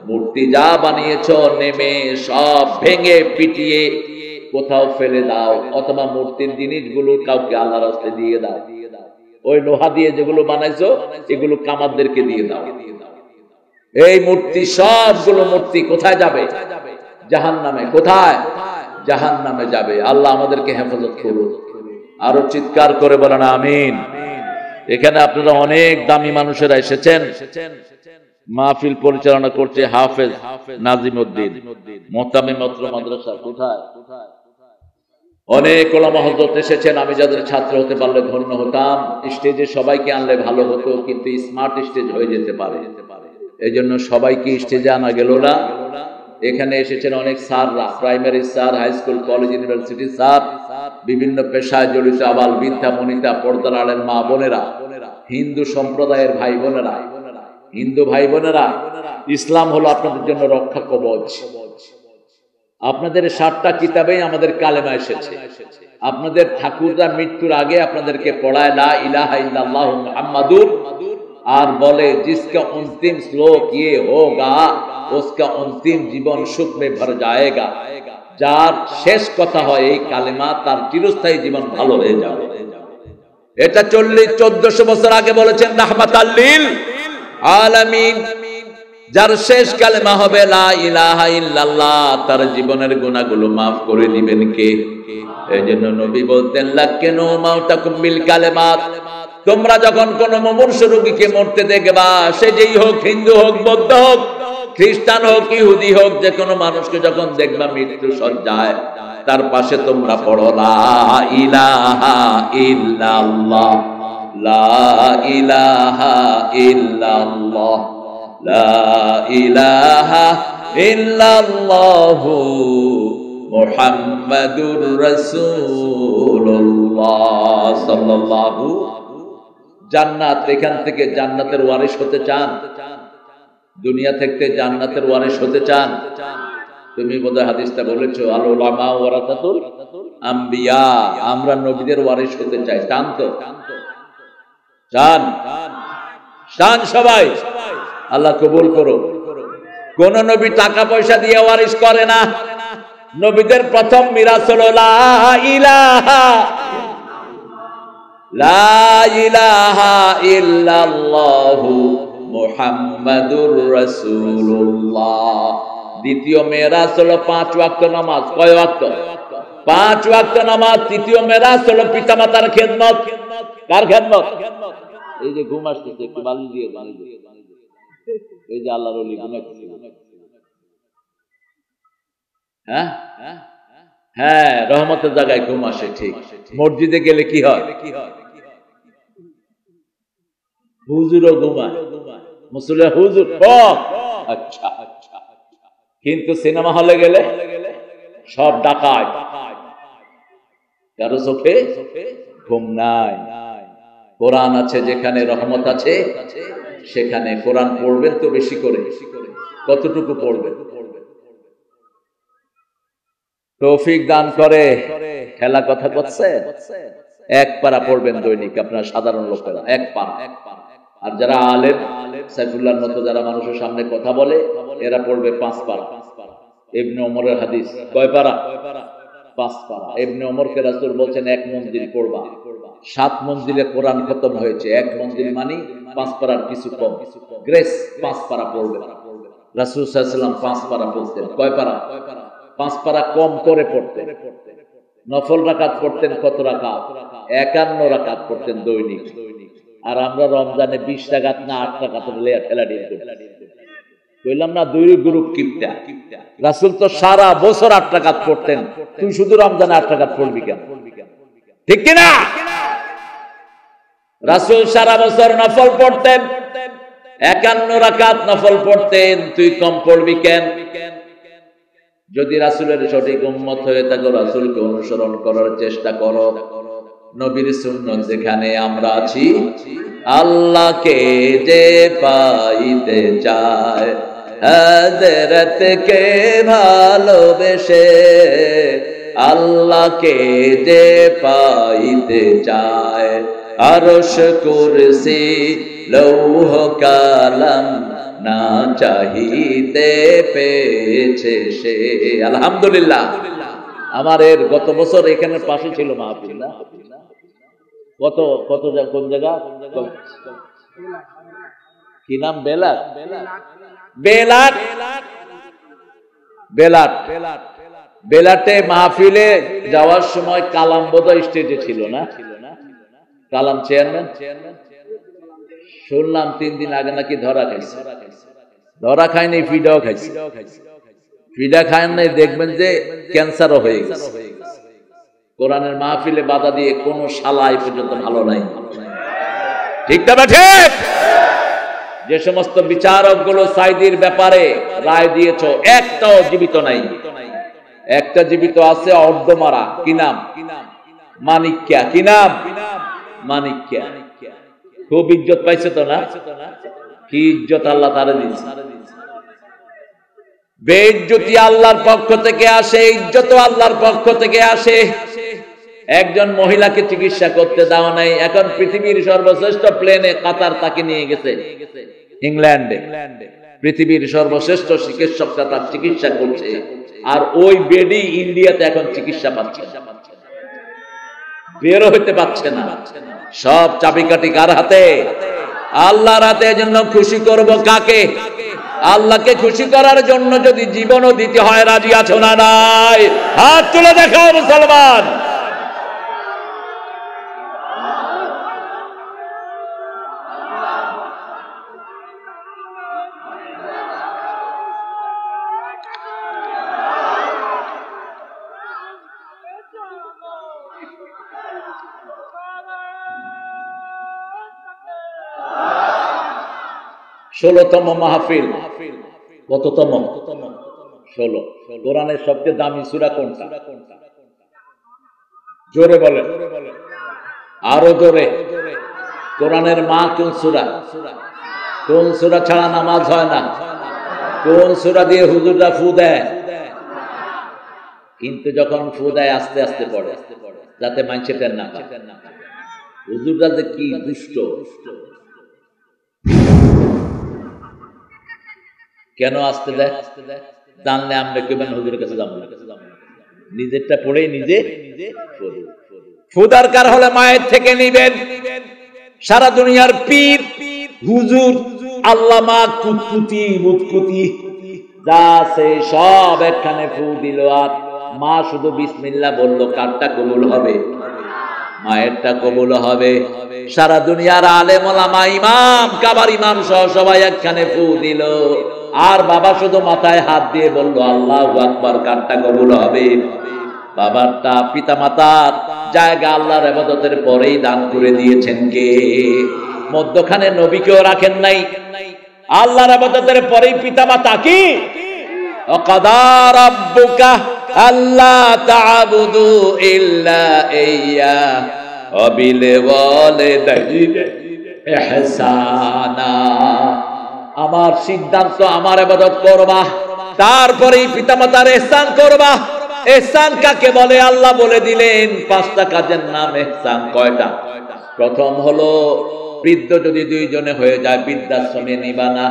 মূর্তি যা বানিয়েছো নেমে সব ভেঙে পিটিয়ে কোথাও ফেলে দাও, অথবা মূর্তির জিনিসগুলো কাউকে আল্লাহর রাস্তায় দিয়ে দাও। ওই লোহা দিয়ে যেগুলো বানাইছো এগুলো কামারদেরকে দিয়ে দাও। এই মূর্তি, সবগুলো মূর্তি কোথায় যাবে? জাহান্নামে। কোথায়? জাহান্নামে যাবে। আল্লাহ আমাদেরকে হেফাজত করুন। আরো চিৎকার করে বলেন আমিন। এখানে আপনারা অনেক দামি মানুষেরা এসেছেন। মাহফিল পরিচালনা করছে হাফেজ নাজিমউদ্দিন, মোহতামিম অত্র মাদ্রাসা। কোথায়? অনেক ওলামা হযরত এসেছেন। আমি যাদের ছাত্র হতে পারলে ধন্য হতাম। স্টেজে সবাইকে আনলে ভালো হতো, কিন্তু স্মার্ট স্টেজ হয়ে যেতে পারে। এই জন্য সবাইকে স্টেজে আনা গেল না। এখানে এসেছেন অনেক স্যাররা, primary sir, high school, college, university sir. বিভিন্ন পেশায় জড়িত আবাল বৃদ্ধা বনিতা পর্দার আড়ের মা বোনেরা, হিন্দু সম্প্রদায়ের ভাই বোনেরা, হিন্দু ভাই বোনেরা, ইসলাম হলো আপনাদের জন্য রক্ষা কবচ। আপনাদের 7টা কিতাবেই আমাদের কালেমা এসেছে। আপনাদের ঠাকুররা মৃত্যুর আগে আপনাদেরকে পড়ায় লা ইলাহা ইল্লাল্লাহু মুহাম্মাদুর, আর বলে जिसका अंतिम श्लोक ये होगा उसका अंतिम जीवन सुख में भर जाएगा। যার শেষ কথা হয় এই কালেমা, তার চিরস্থায়ী জীবন ভালো হয়ে যাবে। এটা 1400 বছর আগে বলেছেন রাহমাতাল লিল আলামিন। যার শেষ কালেমা হবে লা ইলাহা ইল্লাল্লাহ, তার জীবনের গুনাহগুলো maaf করে দিবেন কে? এইজন্য নবী বলতেন লাকিনু মাউতাকুম বিল কালেমাত। তোমরা যখন কোন মুমূর্ষ রোগীকে মরতে দেখবা, সে যেই হোক, হিন্দু হোক, বৌদ্ধ হোক, খ্রিস্টান হোক, ইহুদি হোক, যে কোনো মানুষকে যখন দেখবা মৃত্যু সজ্জায়, তার পাশে তোমরা পড়ো লা ইলাহা ইল্লাল্লাহ, লা ইলাহা ইল্লাল্লাহ, লা ইলাহা ইল্লাল্লাহু মুহাম্মাদুর রাসূলুল্লাহ সাল্লাল্লাহু। জান্নাত, এখান থেকে জান্নাতের ওয়ারিশ হতে চান? দুনিয়া থেকে জান্নাতের ওয়ারিশ হতে চান? তুমি বোধহয় হাদিসটা বলেছো আল উলামা ওয়ারাসাতুল আম্বিয়া, আমরা নবীদের ওয়ারিশ হতে চাই। চান তো? চান? চান সবাই? আল্লাহ কবুল করো। কোন নবী টাকা পয়সা দিয়ে ওয়ারিশ করে না। নবীদের প্রথম মিরাস হলো লা ইলাহা, লা ইলাহা ইল্লাল্লাহু মুহাম্মাদুর রাসূলুল্লাহ। দ্বিতীয় মিরাস হলো 5 ওয়াক্ত নামাজ। কয় ওয়াক্ত? 5 ওয়াক্ত নামাজ। তৃতীয় মিরাস হলো পিতামাতার খেদমত। কার খেদমত? এই যে ঘুম আসতেছে, একটু বালি দিয়ে দেন। এই যে আল্লাহর ওলি ঘুমাচ্ছে। হ্যাঁ হ্যাঁ, রহমতের জায়গায় ঘুম আসে। ঠিক। মসজিদে গেলে কি হয়? হুজুরও ঘুমায়, মুসল্লি হুজুর কম। আচ্ছা, কিন্তু সিনেমা হলে গেলে সব ডাকায়, কারো চোখে ঘুম নাই। কোরআন আছে যেখানে, রহমত আছে সেখানে। কোরআন পড়বেন তো বেশি করে। কতটুকু পড়বেন? তৌফিক দান করে। খেলা কথা করছে, 1 পারা পড়বেন দৈনিক আপনার সাধারণ লোকেরা, 1 পারা। আর যারা আলেম, সাইফুল্লাহর মতো যারা মানুষের সামনে কথা বলে, এরা পড়বে 5 পারা। ইবনে ওমরের হাদিস, কয় পারা? 5 পারা। ইবনে ওমরকে রাসূল বলছেন 1 মঞ্জিল পড়বা। 7 মঞ্জিলে কোরআন খতম হয়েছে। 1 মঞ্জিল মানে 5 পারার কিছু কম। গ্রেস 5 পারা পড়বে। রাসূল সাল্লাল্লাহু আলাইহি ওয়াসাল্লাম 5 পারা পড়তেন। কয় পারা? 5 পারা কম করে পড়তেন। নফল রাকাত পড়তেন কত রাকাত? 51 রাকাত পড়তেন দৈনিক। আর আমরা রমজানে 20 রাকাত না 8 রাকাত ঠেলাঠেলি করি। কইলাম না 2 গ্রুপ কিপটা। রাসূল তো সারা বছর 8 রাকাত পড়তেন, তুই শুধু রমজানে 8 রাকাত পড়বি কেন? ঠিক কি না? রাসূল সারা বছর নফল পড়তেন, 51 রাকাত নফল পড়তেন, তুই কম পড়বি কেন? যদি রাসূলের সঠিক উম্মত হয়ে থাকো, রাসূলকে অনুসরণ করার চেষ্টা করো। নবীর সুন্নাত যেখানে আমরা আছি, আল্লাহকে যে পাইতে চায়, হযরতকে ভালোবেসে, আল্লাহকে যে পাইতে চায়, আরশ কুরসি লৌহ কালাম না চাহিতে পেয়েছে সে। আলহামদুলিল্লাহ। আমার এর গত বছর এখানে পাশে ছিল মাহফিল না? কত কত কোন জায়গা? কি নাম? বেলাট। বেলাট বেলাট বেলাটে মাহফিলে যাওয়ার সময় কালাম বোধহয় স্টেজে ছিল না? কালাম চেয়ারম্যান। শুনলাম 3 দিন আগে নাকি ধরা খাইছে। ধরা খায়নি, ফিডাও খাইছে। ফিডা খায় নাই, দেখবেন যে ক্যান্সারও হয়ে গেছে। কোরআনের মাহফিলে বাধা দিয়ে কোন শালা এই পর্যন্ত ভালো নাই। ঠিক না? ঠিক। যে সমস্ত বিচারক গুলো সাইদির ব্যাপারে রায় দিয়েছো, একটাও জীবিত নাই। একটা জীবিত আছে, অর্ধমারা। কি নাম? মানিক্যা, কি নাম? মানিক্যা। খুব ইজ্জত পাইছে তো না? কি ইজ্জত আল্লাহ তারে দিয়েছে। বেইজ্জতি আল্লাহর পক্ষ থেকে আসে, ইজ্জত আল্লাহর পক্ষ থেকে আসে। একজন মহিলাকে চিকিৎসা করতে দাও নাই, এখন পৃথিবীর সর্বশ্রেষ্ঠ প্লেনে কাতার তাকে নিয়ে গেছে ইংল্যান্ডে। পৃথিবীর সর্বশ্রেষ্ঠ চিকিৎসকরা তার চিকিৎসা করছে, আর ওই বেডি ইন্ডিয়াতে এখন চিকিৎসা পাচ্ছে, বেরো হইতে পারছে না। সব চাবিকাঠি কার হাতে? আল্লাহর হাতে। এজন্য খুশি করব কাকে? আল্লাহকে খুশি করার জন্য যদি জীবনও দিতে হয়, রাজি আছো না নাই? হাত তুলে দেখাও মুসলমান। ষোলতম মাহফিল। কততম? 16। কোরআনের সবচেয়ে দামি সূরা কোনটা? জোরে বলে, আরো জোরে। কোরআনের মা কোন সূরা? কোন সূরা ছাড়া নামাজ হয় না? কোন সূরা দিয়ে হুজুররা ফু দেয়? কিন্তু যখন ফু দেয় আস্তে আস্তে পড়ে, যাতে মানুষের টের না পায়। হুজুররা যে কি দুষ্ট। কেন আসতে দেয়? জানলে আমরা কেবেন হুজুরের কাছে যাবো, নিজেরটা পড়েই নিজে ফু দরকার হলে মায়ের থেকে নিবেন। সারা দুনিয়ার পীর হুজুর আল্লামা কুতকুতি মুতকুতি যা আছে সব একখানে ফু দিল, আর মা শুধু বিসমিল্লাহ বলল। কারটা কবুল হবে? মায়েরটা কবুল হবে। সারা দুনিয়ার আলেম ওলামা ইমাম কাবার ইমাম সহ সবাই একখানে ফু দিল, আর বাবা শুধু মাথায় হাত দিয়ে বলল আল্লাহু আকবার। কারটা কবুল হবে? বাবারটা। পিতা মাতার জায়গা আল্লাহর ইবাদতের পরেই দান করে দিয়েছেন কে? মধ্যখানে নবীকেও রাখেন নাই, আল্লাহর ইবাদতের পরেই পিতা মাতা। কি ওয়াকাদা রাব্বুকা আল্লা তা'বুদু ইল্লা ইয়্যা ওয়া বিল ওয়ালিদাইনি ইহসানা। আমার সিদ্ধান্ত, আমার ইবাদত করবা, তারপরেই পিতামাতার ইহসান করবা। ইহসান কাকে বলে? আল্লাহ বলে দিলেন 5টা কাজের নাম ইহসান। কয়টা? প্রথম হলো বৃদ্ধ যদি 2 জনে হয়ে যায় বৃদ্ধাশ্রমে নিবা না।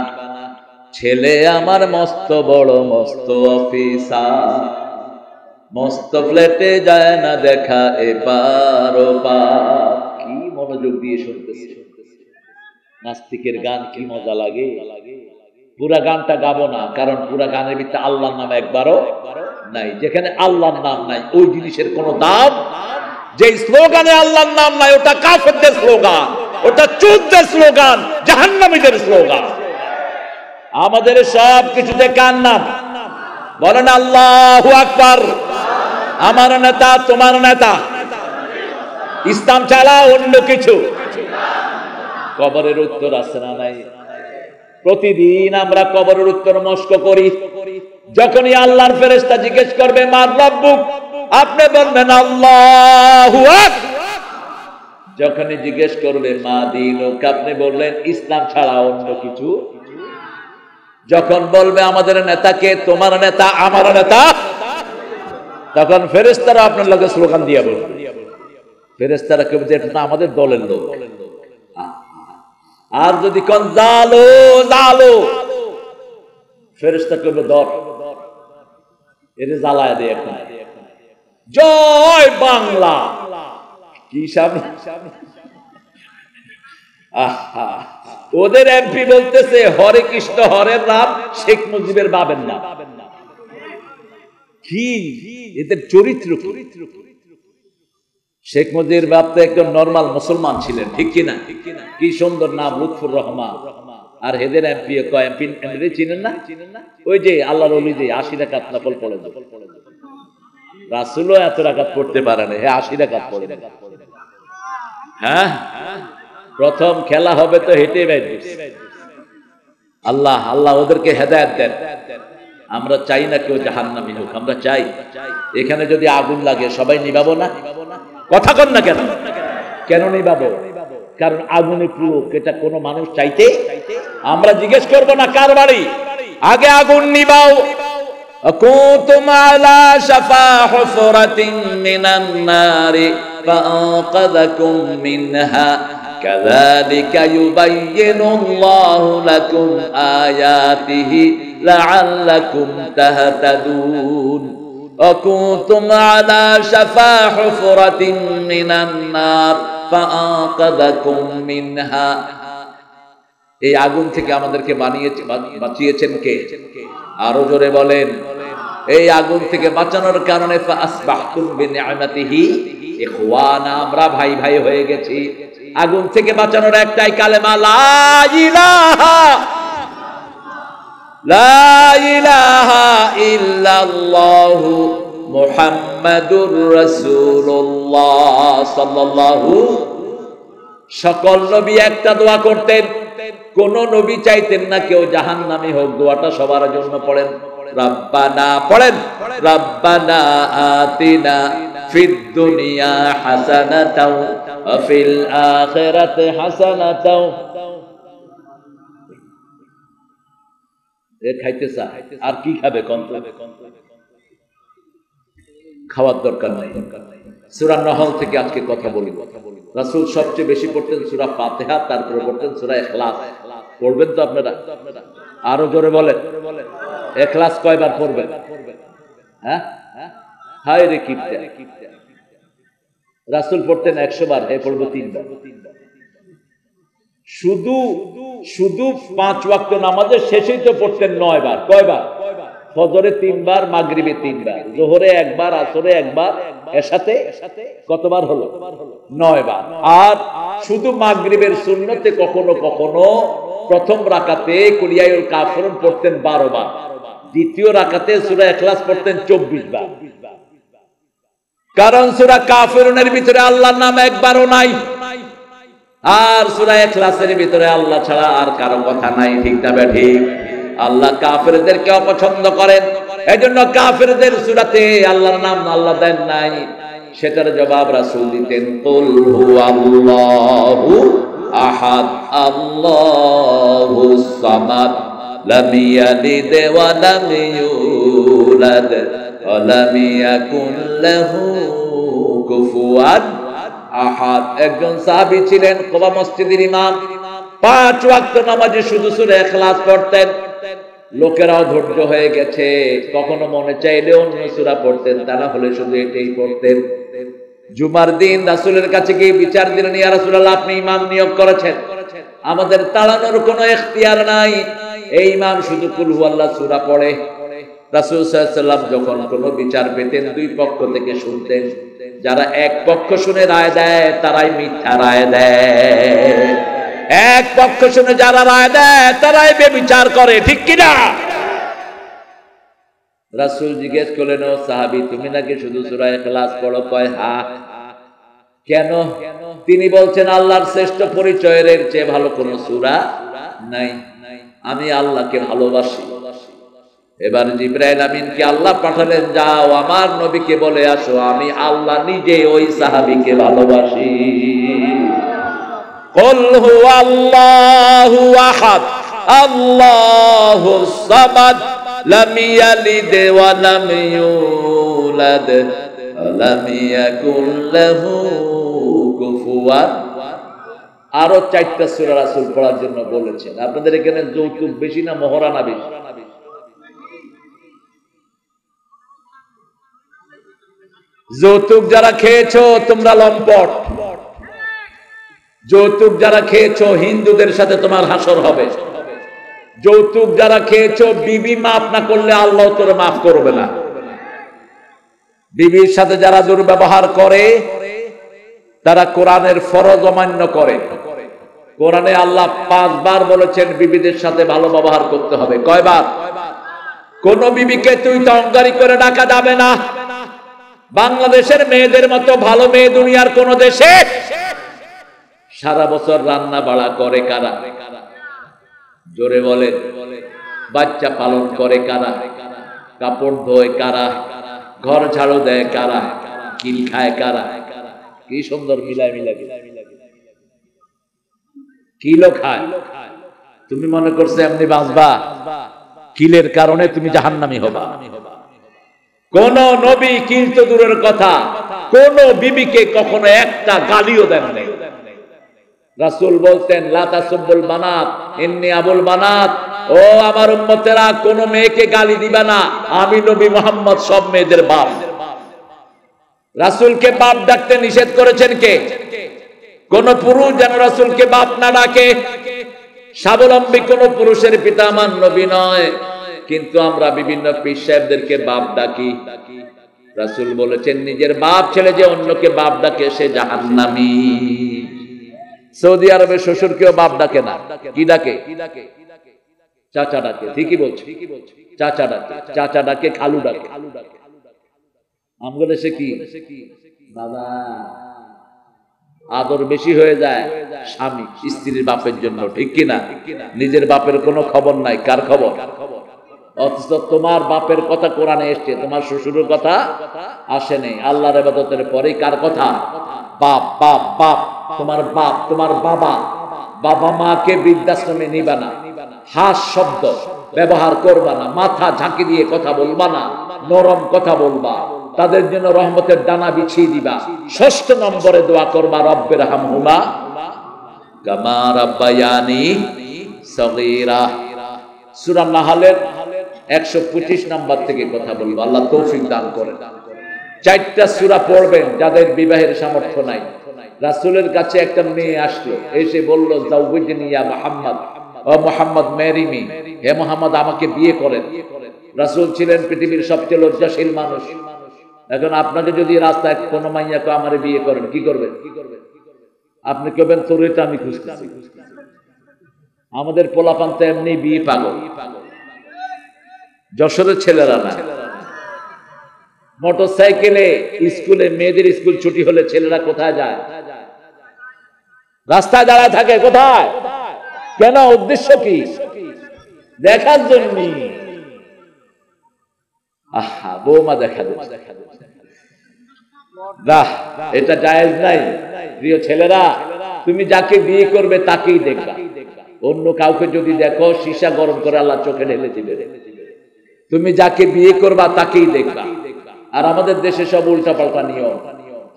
ছেলে আমার মস্ত বড় মস্ত অফিসার, মস্ত ফ্ল্যাটে যায় না দেখা এপার ওপার। কি মনোযোগ দিয়ে শুনতেছে। নাস্তিকের গান কি মজা লাগে। পুরা গানটা গাবো না, কারণ পুরা গানের ভিতরে আল্লাহর নাম একবারও নাই। যেখানে আল্লাহর নাম নাই ওই জিনিসের কোনো দাম। যে স্লোগানে আল্লাহর নাম নাই ওটা কাফেরদের স্লোগান, ওটা চোরদের স্লোগান, জাহান্নামীদের স্লোগান। আমাদের সব কিছুতে কার নাম? বলেন আল্লাহু আকবার। আমার নেতা, তোমার নেতা, ইসলাম ছাড়া অন্য কিছু। কবরের উত্তর আছে না নাই? প্রতিদিন আমরা কবরের উত্তর মস্ক করি। যখনই আল্লাহর ফেরেশতা জিজ্ঞেস করবে মান রব্বুক, আপনি বলবেন আল্লাহু আকবার। যখনই জিজ্ঞেস করবে মা দীনুক, আপনি বললেন ইসলাম ছাড়া অন্য কিছু। যখন বলবে আমাদের নেতাকে, তোমার নেতা, আমার নেতা, তখন ফেরেশতারা আপনার লগে স্লোগান দিয়ে বলবে। ফেরেশতারা কেবল যে এটা আমাদের দলের লোক। আর যদি কোন জালো জালো, ফেরেশতা কেবল দর এরে জ্বালায় দেয়। এখন জয় বাংলা কি সামনে। আহা, ওদের এমপি বলতেছে হরে কৃষ্ণ হরের রাম, শেখ মুজিবের বাবের নাম। কি এদের চরিত্র! শেখ মুজিবের বাপ তো একজন নরমাল মুসলমান ছিলেন, ঠিক কিনা? কি সুন্দর নাম, লুৎফুর রহমান। আর হেদের এমপি এমপি চিনেন না? ওই যে আল্লাহর ওলি যে 80 রাকাত নফল পড়ে, রাসূলও এত রাকাত পড়তে পারে না, 80 রাকাত পড়ে। হ্যাঁ, প্রথম খেলা হবে তো হেঁটে বেড়ে। আল্লাহ আল্লাহ ওদেরকে হেদায়েত দেন। আমরা চাই না কেউ জাহান্নামী হোক, আমরা চাই এখানে যদি আগুন লাগে সবাই নিভাবো না। কথা কন না কেন? কেন নিবাবো? কারণ আগুনে পুরো এটা কোনো মানুষ চাইতে, আমরা জিজ্ঞেস করব না কার বাড়ি, আগে আগুন নিবাও। কুনতুম আলা শাফা হুফরাতিন মিনান নারি ফাআনকাযাকুম মিনহা কাযালিকা ইউবাইয়িনুল্লাহু লাকুম আয়াতিহি লাআল্লাকুম তাহতাদুন। وكنتم على شفا حفرة من النار فأنقذكم منها। এই আগুন থেকে আমাদেরকে বাঁচিয়েছেন কে? আরো জোরে বলেন। এই আগুন থেকে বাঁচানোর কারণে ফাসবাহতুম বিনিআমাতিহি ইখওয়ানা, আমরা ভাই ভাই হয়ে গেছি। আগুন থেকে বাঁচানোর একটাই কালেমা, লা ইলাহা লা ইলাহা ইল্লাল্লাহু মুহাম্মাদুর রাসূলুল্লাহ সাল্লাল্লাহু। সকল নবী একটা দোয়া করতেন, কোন নবী চাইতেন না কেউ জাহান্নামী হোক। দোয়াটা সবার জন্য পড়েন, রব্বানা পড়েন, রব্বানা আতিনা ফিদ দুনিয়া হাসানাতাও ওয়া ফিল আখিরাতি হাসানাতাও। খাইতে চায় আর কি খাবে? খাওয়ার দরকার নাই। সূরা নহল থেকে আজকে কথা বলি। রাসূল সবচেয়ে বেশি পড়তেন সূরা ফাতিহা, তারপরে পড়তেন সূরা ইখলাস। পড়বেন তো আপনারা? আরো জোরে বলেন, ইখলাস কয়বার পড়বেন? হ্যাঁ, হায় রে কিপটা। রাসূল পড়তেন 100 বার, এ পড়বো 3 বার। শুধু 5 ওয়াক্ত নামাজের শেষেই তো পড়তেন 9 বার। কয়বার? ফজরে 3 বার, মাগরিবে 3 বার, যোহরে 1 বার, আসরে 1 বার, এশাতে কতবার হলো? 9 বার। আর শুধু মাগরিবের সুন্নতে কখনো কখনো প্রথম রাকাতে কুলিয়াউল কাফিরুন পড়তেন 12 বার, দ্বিতীয় রাকাতে সূরা ইখলাস পড়তেন 24 বার। কারণ সূরা কাফিরুনের ভিতরে আল্লাহর নাম একবারও নাই, আর সূরা ইখলাসের ভিতরে আল্লাহ ছাড়া আর কারো কথা নাই। ঠিক না ঠিক? আল্লাহ কাফেরদেরকে অপছন্দ করেন, এজন্য কাফেরদের সূরাতে আল্লাহর নাম আল্লাহ দেন নাই। সেটার জবাব রাসূল দিতেন, কুল হুয়াল্লাহু আহাদ আল্লাহুস সামাদ লাম ইয়ালিদ ওয়া লাম ইউলাদ ওয়া লাম ইয়াকুল লাহু কুফুয়ান আহাদ। একজন সাহাবী ছিলেন, কুবা মসজিদের ইমাম, 5 ওয়াক্ত নামাজে শুধু সূরা ইখলাস পড়তেন। লোকেরাও ধৈর্য হয়ে গেছে, কখনো মনে চাইলে অন্য সূরা পড়তেন, তা না হলে শুধু এটাই পড়তেন। জুমার দিন রাসূলের কাছে গিয়ে বিচার দিলেন, ইয়া রাসূলুল্লাহ, আপনি ইমাম নিয়োগ করেছেন, আমাদের তাড়ানোর কোনো ইখতিয়ার নাই, এই ইমাম শুধু কুল হুয়াল্লাহ সূরা পড়ে। রাসূল সাল্লাল্লাহু আলাইহি ওয়াসাল্লাম যখন কোনো বিচার পেতেন, 2 পক্ষ থেকে শুনতেন। যারা এক পক্ষ শুনে রায় দেয় তারাই মিথ্যা রায় দেয়, এক পক্ষ শুনে যারা রায় দেয় তারাই বেবিচার করে। ঠিক কিনা? রাসূল জিজ্ঞেস করলেন, ও সাহাবী, তুমি নাকি শুধু সূরা ইখলাস পড়ো? কয় হ্যাঁ। কেন? তিনি বলছেন, আল্লাহর শ্রেষ্ঠ পরিচয়ের চেয়ে ভালো কোনো সূরা নাই, আমি আল্লাহকে ভালোবাসি। এবার জিবরাইল আমিনকে আল্লাহ পাঠালেন, যাও আমার নবীকে বলে আসো আমি আল্লাহ নিজে ওই সাহাবীকে ভালোবাসি। কুল হুয়াল্লাহু আহাদ আল্লাহুস সামাদ লাম ইয়ালিদ ওয়া লাম ইউলাদ ওয়া লাম ইয়াকুল লাহু কুফুয়ান। আরো 4টা সূরা রাসূল পড়ার জন্য বলেছেন। আপনাদের এখানে যৌতুক বেশি না মহরানা বেশি? যৌতুক যারা খেয়েছো তোমরা লম্পট, যৌতুক যারা খেয়েছো হিন্দুদের সাথে তোমার হাসর হবে। যৌতুক যারা খেয়েছো, বিবি মাফ না করলে আল্লাহ তোরে মাফ করবে না। বিবির সাথে যারা দুর্ব্যবহার করে তারা কোরআনের ফরজ অমান্য করে। কোরআনে আল্লাহ 5 বার বলেছেন বিবিদের সাথে ভালো ব্যবহার করতে হবে। কয়বার? কোন বিবিকে তুই তঙ্গারি করে ডাকা যাবে না। বাংলাদেশের মেয়েদের মতো ভালো মেয়ে দুনিয়ার কোন দেশে? সারা বছর রান্না বাড়া করে কারা? জোরে বলে। বাচ্চা পালন করে কারা? কাপড় ধোয় কারা? ঘর ঝাড়ু দেয় কারা? কিল খায় কারা? কি সুন্দর মিলায় মিলায় কিলো খায়। তুমি মনে করছো এমনি বাঁচবা? কিলের কারণে তুমি জাহান্নামী হবা। কোন নবী কিল তো দূরের কথা, কোন বিবিকে কখনো একটা গালিও দেন নাই। রাসূল বলতেন লা তাসুবুল বানাত ইন্নী আবুল বানাত, ও আমার উম্মতেরা কোন মেয়েকে গালি দিবা না, আমি নবী মুহাম্মদ সব মেয়েদের বাপ। রাসূলকে বাপ ডাকতে নিষেধ করেছেন কে? কোন পুরুষ যেন রাসূলকে বাপ না ডাকে। স্বাবলম্বী কোন পুরুষের পিতা আমার নবী নয়, কিন্তু আমরা বিভিন্ন পীর সাহেবদেরকে বাপ ডাকি। রাসূল বলেছেন নিজের বাপ ছেলে যে অন্যকে বাপ ডাকে সে জাহান্নামী। সৌদি আরবে শ্বশুরকেও বাপ ডাকে না, কি ডাকে? চাচা ডাকে। ঠিকই বলছে, চাচা ডাকে, চাচা ডাকে, খালু ডাকে। আমাদের দেশে কি বাবা আদর বেশি হয়ে যায় স্বামী স্ত্রীর বাপের জন্য, ঠিক কিনা? নিজের বাপের কোনো খবর নাই, কার খবর? অথচ তোমার বাপের কথা কোরআনে এসছে, তোমার শ্বশুরের কথা আসেনি। আল্লাহর ইবাদতের পরেই কার কথা? বাপ বাপ বাপ। তোমার বাপ, তোমার বাবা, বাবা মাকে বৃদ্ধাশ্রমে নিবা না, হাস শব্দ ব্যবহার করবা না, মাথা ঝাঁকি দিয়ে কথা বলবা না, নরম কথা বলবা, তাদের জন্য রহমতের ডানা বিছিয়ে দিবা। ৬ষ্ঠ নম্বরে দোয়া করবা রব্বির হামহুমা কামা রাব্বায়ানি সগীরা। সূরা নাহলের ১২৫ নাম্বার থেকে কথা বলবো, আল্লাহ তৌফিক দান করেন। ৪টা সূরা পড়বেন যাদের বিবাহের সামর্থ্য নাই। রাসূলের কাছে একটা মেয়ে আসলো, এসে বলল যাওয়াজনি ইয়া মুহাম্মদ, ও মুহাম্মদ ম্যারি মি, হে মুহাম্মদ আমাকে বিয়ে করেন। রাসূল ছিলেন পৃথিবীর সবচেয়ে লজ্জাশীল মানুষ। এখন আপনাকে যদি রাস্তায় কোনো মাইয়াকে আমারে বিয়ে করেন, কি করবেন? আপনি কবেন তোরে তো আমি খুঁজতেছি। আমাদের পোলাপান তো এমনি বিয়ে পাগল। যশোরের ছেলেরা না, মোটরসাইকেলে স্কুলে মেয়েদের স্কুল ছুটি হলে ছেলেরা কোথায় যায়? রাস্তায় দাঁড়ায় থাকে। কোথায়? কেন? উদ্দেশ্য কি? দেখার জন্য। আহা, বৌমা দেখা দিচ্ছে। বাহ, এটা জায়েজ নাই। প্রিয় ছেলেরা, তুমি যাকে বিয়ে করবে তাকেই দেখবা। অন্য কাউকে যদি দেখো সীসা গরম করে আল্লাহ চোখে ঢেলে দিবে। তুমি যাকে বিয়ে করবা তাকেই দেখবা। আর আমাদের দেশে সব উল্টা পাল্টা নিয়ম।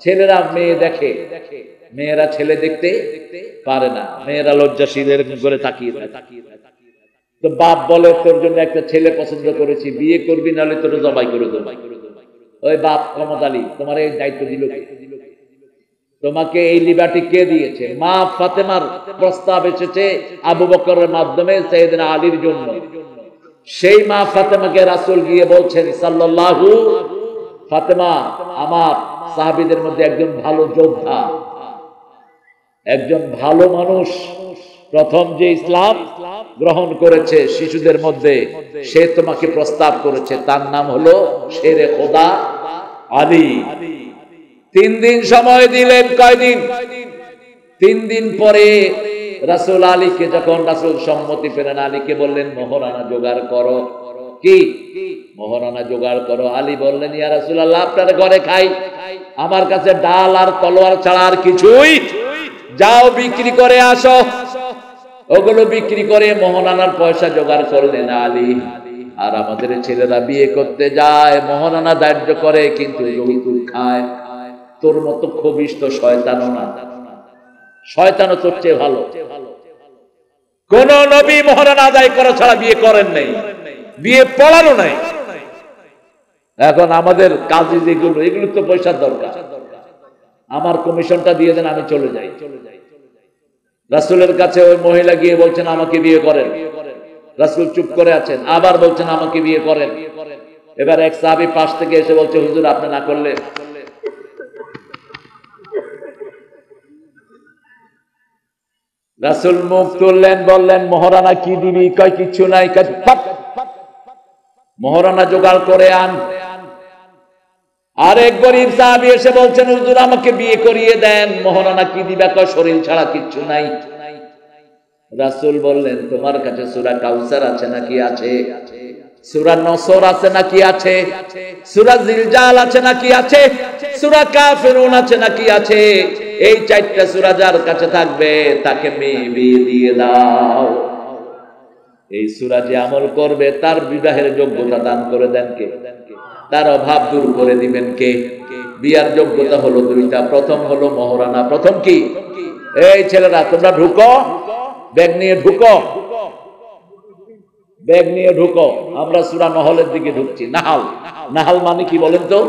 ছেলেরা মেয়ে দেখে, মেয়েরা ছেলে দেখতে পারে না, মেয়েরা লজ্জাশীল এরকম করে তাকিয়ে থাকে। তো বাপ বলে তোর জন্য একটা ছেলে পছন্দ করেছি, বিয়ে করবি নাহলে তোর জবাই করে দেবো। ওই বাপ ক্ষমতালী, তোমার এই দায়িত্ব দিল কে? তোমাকে এই লিবার্টি কে দিয়েছে? মা ফাতেমার প্রস্তাব এসেছে আবু বকরের মাধ্যমে সাইয়েদনা আলীর জন্য। সেই মা ফাতেমাকে রাসূল গিয়ে বলছেন সাল্লাল্লাহু, ফাতেমা আমার সাহাবীদের মধ্যে একজন ভালো যোদ্ধা, একজন ভালো মানুষ, প্রথম যে ইসলাম গ্রহণ করেছে শিশুদের মধ্যে, সে তোমাকে প্রস্তাব করেছে। তার নাম হলো শেরে খোদা আলী। 3 দিন সময় দিলেন। কয়দিন? 3 দিন পরে রাসূল আলীকে যখন রাসূল সম্মতি পেলেন, আলীকে বললেন মোহরানা জোগাড় করো। কি মোহরানা জোগাড় করো? আলী বললেন ইয়া রাসূলুল্লাহ আপনার ঘরে খাই, আমার কাছে ডাল আর তলোয়ার ছাড়া আর কিছুই, যাও বিক্রি করে আসো। ওগুলো বিক্রি করে মোহরানার পয়সা জোগাড় করলেন আলী। আর আমাদের ছেলেরা বিয়ে করতে যায়, মোহরানা ধার্য করে কিন্তু যৌতুক খায়। তোর মতো খবিশ তো শয়তানও না, শয়তানও তোর চেয়ে ভালো। কোন নবী মোহরানা আদায় করা ছাড়া বিয়ে করেন নাই, বিয়ে পড়ানো নাই। এখন আমাদের কাজে যেগুলো, এগুলো তো পয়সার দরকার। আমার কমিশনটা দিয়ে দেন, আমি চলে যাই। রাসূলের কাছে ওই মহিলা গিয়ে বলছেন আমাকে বিয়ে করেন। রাসূল চুপ করে আছেন, আবার বলছেন আমাকে বিয়ে করেন। এবার এক সাহাবী পাশ থেকে এসে বলছে হুজুর আপনি না করলে। রাসূল মুখ তুললেন, বললেন মোহরানা কি দিবি? কয় কিছু নাই। মোহরানা জোগাড় করে আন। আর এক গরীব সাহাবী এসে বলছেন হুজুর আমাকে বিয়ে করিয়ে দেন, মোহরানা কি দিবা? কয় শরীর ছাড়া কিচ্ছু নাই। রাসূল বললেন তোমার কাছে সূরা কাউসার আছে নাকি? আছে। সূরা নসর আছে নাকি আছে, সূরা জিলজাল আছে নাকি আছে, সূরা কাফিরুন আছে নাকি আছে। এই চারটা সূরা যার কাছে থাকবে তাকে মেয়ে বিয়ে দিয়ে দাও। এই সূরা যে আমল করবে তার বিবাহের যোগ্যতা দান করে দেন কে? তার অভাব দূর করে দিবেন কে? বিয়ার যোগ্যতা হলো দুইটা, প্রথম হলো মহরানা। প্রথম কি? এই ছেলেরা তোমরা ঢুকো, ব্যাগ নিয়ে ঢুকো, ব্যাগ নিয়ে ঢুকো। আমরা সূরা নহলের দিকে ঢুকছি। নাহাল, নাহাল মানে কি বলেন তো?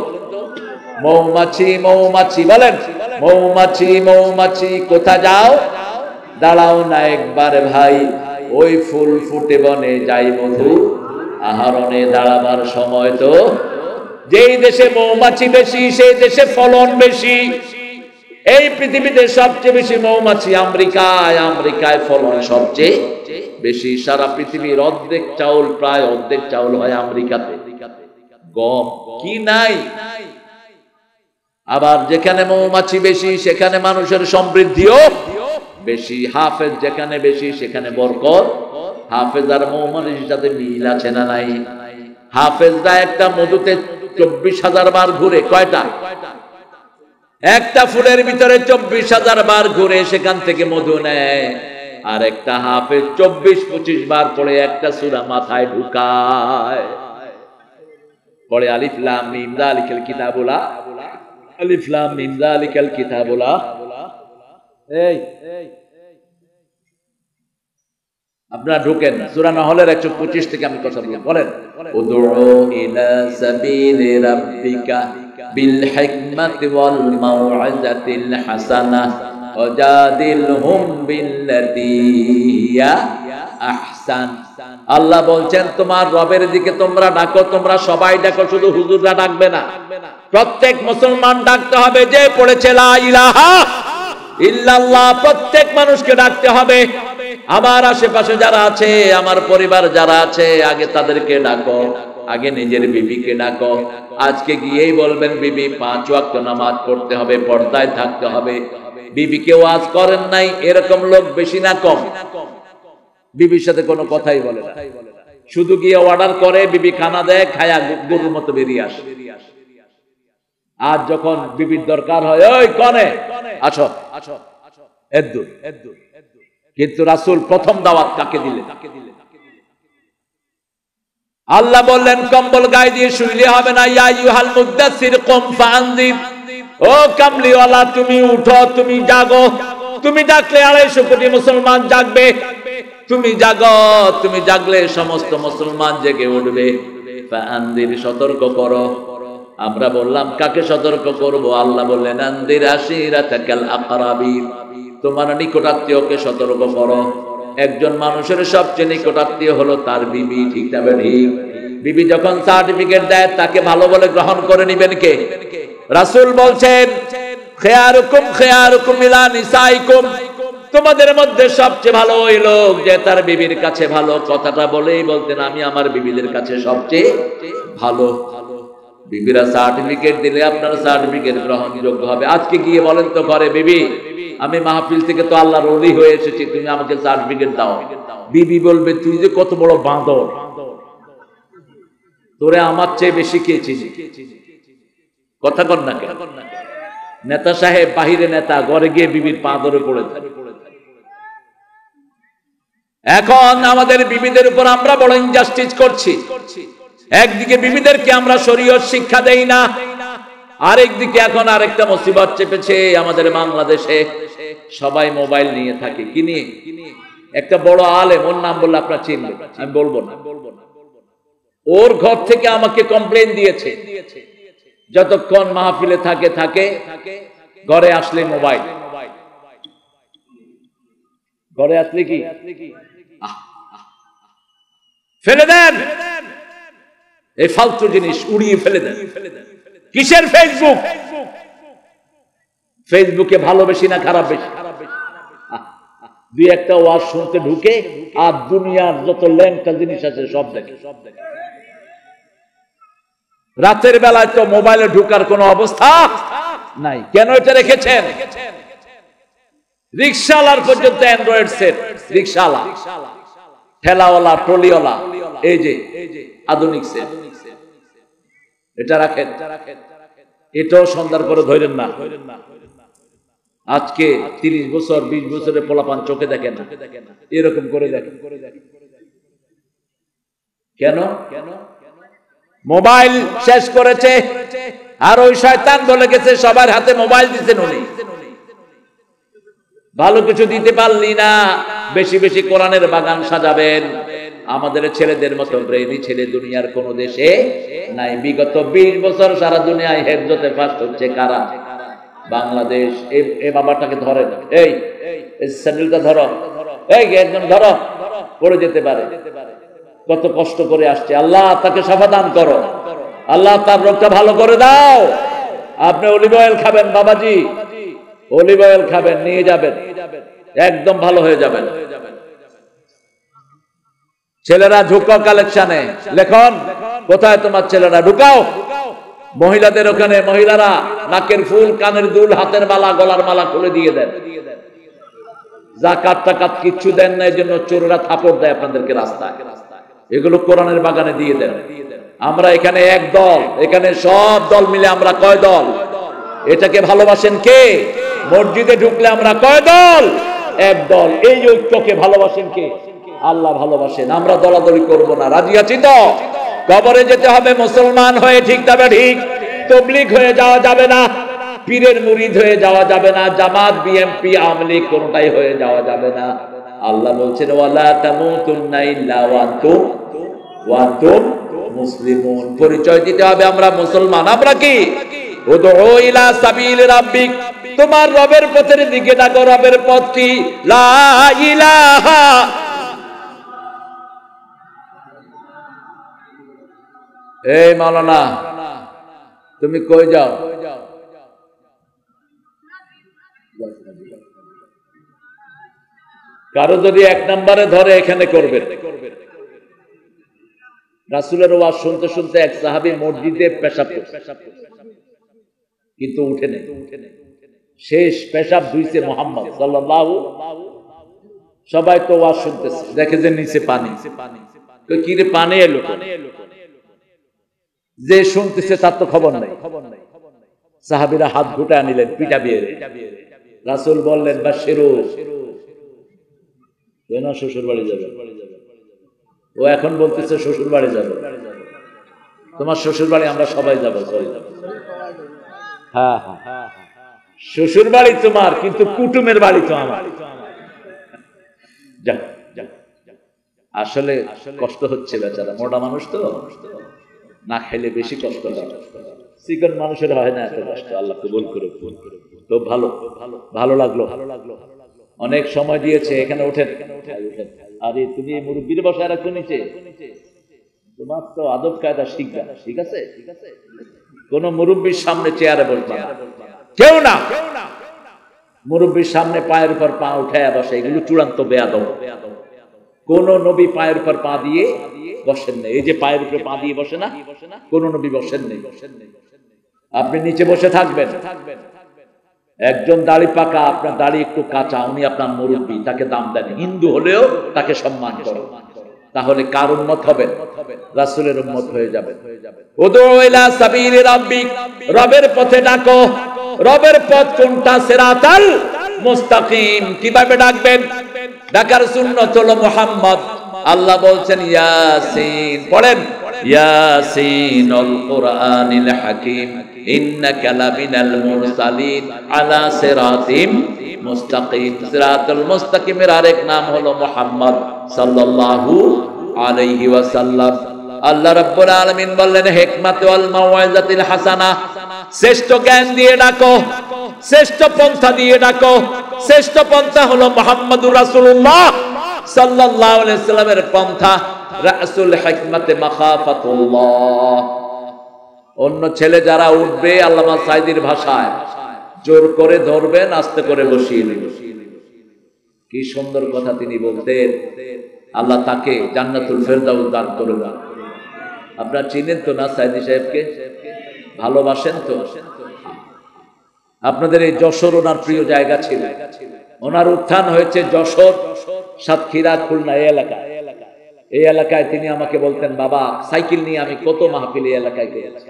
মৌমাছি, মৌমাছি বলেন, মৌমাছি মৌমাছি কোথা যাও, দাঁড়াও না একবার ভাই, ওই ফুল ফুটে বনে যাই মধু আহরণে দাঁড়াবার সময় তো। যেই দেশে মৌমাছি বেশি সেই দেশে ফলন বেশি। এই পৃথিবীতে সবচেয়ে বেশি মৌমাছি আমেরিকায়, আমেরিকায় ফলন সবচেয়ে বেশি। সারা পৃথিবীর অর্ধেক চাউল, প্রায় অর্ধেক চাউল হয় আমেরিকাতে। গম কি নাই। আবার যেখানে মৌমাছি বেশি সেখানে মানুষের সমৃদ্ধিও বেশি। হাফেজ যেখানে বেশি সেখানে বরকত। হাফেজ আর মৌমাছির সাথে মিল আছে না নাই? হাফেজরা একটা মধুতে 24,000 বার ঘুরে। কয়টা? একটা ফুলের ভিতরে 24,000 বার ঘুরে সেখান থেকে মধু নেয়। আর একটা হাফেজ 24-25 বার পড়ে একটা সূরা মাথায় ঢুকায়। পড়ে আলিফ লাম মিম যালিকাল কিতাবুলা, আলিফ লাম মিম যালিকাল কিতাবুলা। এই আপনারা ঢুকেন সূরা নহলের 125 থেকে আমি কথা বলি। বলেন, উদউ ইলা সাবিলি রাব্বিকা বিল হিকমাতি ওয়াল মাউইযাতিল হাসানাহ ওয়াজাদিলহুম বিল্লাতী হিয়া আহসান। আল্লাহ বলছেন তোমার রবের দিকে তোমরা ডাকো, তোমরা সবাই ডাকো, শুধু হুজুররা ডাকবে না। প্রত্যেক মুসলমান ডাকতে হবে যে পড়েছে লা ইলাহা ইল্লাল্লাহ। প্রত্যেক মানুষকে ডাকতে হবে। আমার আশেপাশে যারা আছে, আমার পরিবার যারা আছে, আগে তাদেরকে ডাকো, আগে নিজের বিবিকে ডাকো। আজকে গিয়েই বলবেন বিবি 5 ওয়াক্ত নামাজ পড়তে হবে, পর্দায় থাকতে হবে। বিবিকে ওয়াজ করেন নাই এরকম লোক বেশি না কম? বিবির সাথে কোনো কথাই বলে না, শুধু গিয়ে অর্ডার করে, বিবি খানা দেয়, খায়া গরুর মতো বেরিয়ে আসে। আর যখন বিবির দরকার হয়, ওই কনে আসো, এদ্দুর। কিন্তু রাসূল প্রথম দাওয়াত কাকে দিলেন? আল্লাহ বললেন কম্বল গায়ে দিয়ে শুইলে হবে না। ইয়া আইয়ুহাল মুদ্দাসসির কুম ফাআনযির। ও কামলিওয়ালা তুমি উঠো, তুমি জাগো। তুমি ডাকলে 250 কোটি মুসলমান জাগবে। তুমি জাগো, তুমি জাগলে সমস্ত মুসলমান জেগে উঠবে। ফাআনযির সতর্ক করো। আমরা বললাম কাকে সতর্ক করব? আল্লাহ বললেন আনযির আশিরাতাকাল আকরাবিন। তোমার নিকটাত্মীয়কে সতর্ক করো। একজন মানুষের সবচেয়ে নিকটাত্মীয় হলো তার বিবি, ঠিক না ঠিক? বিবি যখন সার্টিফিকেট দেয় তাকে ভালো বলে গ্রহণ করে নেবেন কে? রাসূল বলছেন খিয়ারুকুম খিয়ারুকুম ইলা নিসাইকুম। তোমাদের মধ্যে সবচেয়ে ভালো ওই লোক যে তার বিবির কাছে ভালো। কথাটা বলেই বলতেন আমি আমার বিবিদের কাছে সবচেয়ে ভালো। বিবিরা সার্টিফিকেট দিলে আপনার সার্টিফিকেট গ্রহণযোগ্য হবে। আজকে গিয়ে বলেন তো ঘরে, বিবি আমি মাহফিল থেকে তো আল্লাহর ওলি হয়ে এসেছি, তুমি আমাকে সার্টিফিকেট দাও। বিবি বলবে তুই যে কত বড় বাঁদর, তোরে আমার চেয়ে বেশি কে চিনি। কথা কর না কেন? নেতা সাহেব বাহিরে নেতা, ঘরে গিয়ে বিবির পা ধরে পড়ে থাকে। এখন আমাদের বিবিদের উপর আমরা বড় ইনজাস্টিস করছি। একদিকে বিবিদেরকে আমরা শরীয়ত শিক্ষা দেই না, আরেকদিকে এখন আরেকটা মুসিবত চেপেছে আমাদের বাংলাদেশে। সবাই মোবাইল নিয়ে থাকে। কি নিয়ে? একটা বড় আলেম, ওর নাম বললে আপনারা চিনবেন, আমি বলবো না। ওর ঘর থেকে আমাকে কমপ্লেইন দিয়েছে, যতক্ষণ মাহফিলে থাকে ঘরে আসলে মোবাইল, ঘরে আসলে কি ফেলে দেন, এই ফালতু জিনিস উড়িয়ে ফেলে দেন। কিসের ফেসবুক? ফেসবুকে ভালো বেশি না খারাপ বেশি? দুই একটা ওয়াজ শুনতে ঢুকে আর দুনিয়ার যত ল্যাংটা জিনিস আছে সব দেখে। রাতের বেলায় তো মোবাইলে ঢুকার কোনো অবস্থা নাই। কেন এটা রেখেছেন? রিকশালার পর্যন্ত অ্যান্ড্রয়েড সেট। রিকশালা ঠেলাওয়ালা ট্রলিওয়ালা, এই যে আধুনিক সেট, এটা রাখেন, এটাও সন্ধ্যার পরে ধরেন না। আজকে 30 বছর 20 বছরের পোলাপান চোখে দেখে না, এরকম করে দেখেন। কেন? মোবাইল শেষ করেছে, আর ওই শয়তান বলে গেছে সবার হাতে মোবাইল দিচ্ছেন উনি। ভালো কিছু দিতে পারলি না, বেশি বেশি কোরআনের বাগান সাজাবেন। আমাদের ছেলেদের মতো ব্রেইনি ছেলে দুনিয়ার কোন দেশে নাই। বিগত 20 বছর সারা দুনিয়ায় হেফজতে ফার্স্ট হচ্ছে কারা? বাংলাদেশ। এই বাবাটাকে ধরেন, এই স্যান্ডেলটা ধরো, এই একজন ধরো, পড়ে যেতে পারে। কত কষ্ট করে আসছে, আল্লাহ তাকে শাফা দান করো, আল্লাহ তার রোগটা ভালো করে দাও। আপনি অলিভ অয়েল খাবেন বাবাজি, অলিভ অয়েল খাবেন, নিয়ে যাবেন, একদম ভালো হয়ে যাবেন। ছেলেরা ঢুকাও কালেকশনে, লেখন কোথায় তোমার ছেলেরা, ঢুকাও। মহিলাদের ওখানে মহিলারা নাকের ফুল, কানের দুল, হাতের মালা, গলার মালা খুলে দিয়ে দেন। যাকাত টাকাত কিচ্ছু দেন না, এই জন্য চোরেরা থাপড় দেয় আপনাদেরকে রাস্তায়। এগুলো কোরআনের বাগানে দিয়ে দেন। আমরা এখানে এক দল, এখানে সব দল মিলে আমরা কয় দল? এটাকে ভালোবাসেন কে? মসজিদে ঢুকলে আমরা কয় দল? এক দল। এই ঐক্যকে ভালোবাসেন কে? আল্লাহ ভালোবাসেন। আমরা দলাদলি করব না, রাজি আছি তো? কবরে যেতে হবে মুসলমান হয়ে, ঠিক তবে ঠিক। তবলিগ হয়ে যাওয়া যাবে না, পীরের মুরিদ হয়ে যাওয়া যাবে না, জামাত বিএমপি আওয়ামী লীগ কোনটাই হয়ে যাওয়া যাবে না। আল্লাহ বলছেন ওয়ালা তামুতুন্না ইল্লা ওয়া আনতুম মুসলিমুন। পরিচয় দিতে হবে আমরা মুসলমান। আমরা কি? উদউ ইলা সাবিল রাব্বিক, তোমার রবের পথের দিকে ডাকো। রবের পথ কি? লা ইলাহা। এই মাওলানা তুমি কই যাও? কারো যদি 1 নম্বরে ধরে এখানে করবেন। রাসূলের ওয়াজ শুনতে শুনতে এক সাহাবী মসজিদে পেশাব করছে, কিন্তু উঠে নেই। শেষ পেশাব ধুইছে মুহাম্মদ সাল্লাল্লাহু। সবাই তো ওয়াজ শুনতেছে, দেখে যে নিচে পানি। তো কি রে, পানি এলো? যে শুনতেছে তার তো খবর নাই। সাহাবীরা হাত ঘুটে নিলেন, পিটা বিয়ে। রাসূল বললেন বাশিরু, কেন শ্বশুর বাড়ি যাবে? ও এখন বলতেছে শ্বশুর বাড়ি যাবে। তোমার শ্বশুর বাড়ি আমরা সবাই যাবো। হ্যাঁ হ্যাঁ, শ্বশুর বাড়ি তোমার, কিন্তু কুটুমের বাড়ি তো আমার। আসলে কষ্ট হচ্ছে, বেচারা মোটা মানুষ তো, না খেলে বেশি কষ্ট হয়। চিকন মানুষের হয় না এত কষ্ট। আল্লাহ কবুল করে। তো ভালো লাগলো। অনেক সময় দিয়েছে। এখানে ওঠেন। আরে তুমি মুরব্বীর বসায় রাখছো নিচে, তোমার তো আদব কায়দা শিখবা, ঠিক আছে? কোন মুরব্বীর সামনে চেয়ারে বসবা না, কেউ না। মুরব্বীর সামনে পায়ের উপর পা উঠায় বসে, এগুলো চূড়ান্ত বেয়াদব। কোন নবী পায়ের উপর পা দিয়ে বসেন নেই। এই যে পায়ের উপরে পা দিয়ে বসে না, কোন নবী বসেন নেই। আপনি নিচে বসে থাকবেন। একজন দাড়ি পাকা, আপনার দাড়ি একটু কাঁচা, উনি আপনার মুরব্বী, তাকে দাম দেন। হিন্দু হলেও তাকে সম্মান করো, তাহলে কার উম্মত হবেন? রাসূলের উম্মত হয়ে যাবেন। উদউ ইলা সাবিলি রাব্বিক, রবের পথে ডাকো। রবের পথ কোনটা? সিরাতাল মুস্তাকিম। কিভাবে ডাকবেন? ডাকার সুন্নাত হলো মুহাম্মদ। আল্লাহ বলছেন ইয়াসিন, পড়েন ইয়াসিনুল কুরআনিল হাকীম ইন্নাকা লামিনাল মুরসালিন আলা সিরাতিম মুস্তাকিম। সিরাতুল মুস্তাকিমের আরেক নাম হলো মুহাম্মদ সাল্লাল্লাহু আলাইহি ওয়াসাল্লাম। আল্লাহ রাব্বুল আলামিন বললেন হিকমাত ওয়াল মাউইজাতিল হাসানা, শ্রেষ্ঠ জ্ঞান দিয়ে ডাকো, শ্রেষ্ঠ পন্থা দিয়ে ডাকো। শ্রেষ্ঠ পন্থা হলো মুহাম্মদুর রাসূলুল্লাহ সাল্লাল্লাহু আলাইহি ওয়াসাল্লামের পন্থা। রাসূল হিকমতে মাখাফাতুল্লাহ। অন্য ছেলে যারা উঠবে, আল্লামা সাইদির ভাষায়, জোর করে ধরবেন, আস্তে করে বসিয়ে নেবেন। কি সুন্দর কথা তিনি বলতেন। আল্লাহ তাকে জান্নাতুল ফেরদাউস দান করুন। আপনারা চিনেন তো না সাইদি সাহেবকে? ভালোবাসেন তো? আপনাদের এই যশোর ওনার প্রিয় জায়গা ছিল। ওনার উত্থান হয়েছে যশোর, সাতক্ষীরা, খুলনা এই এলাকায়। এই এলাকায় তিনি আমাকে বলতেন, বাবা সাইকেল নিয়ে আমি কত মাহফিল এই এলাকায় করেছি।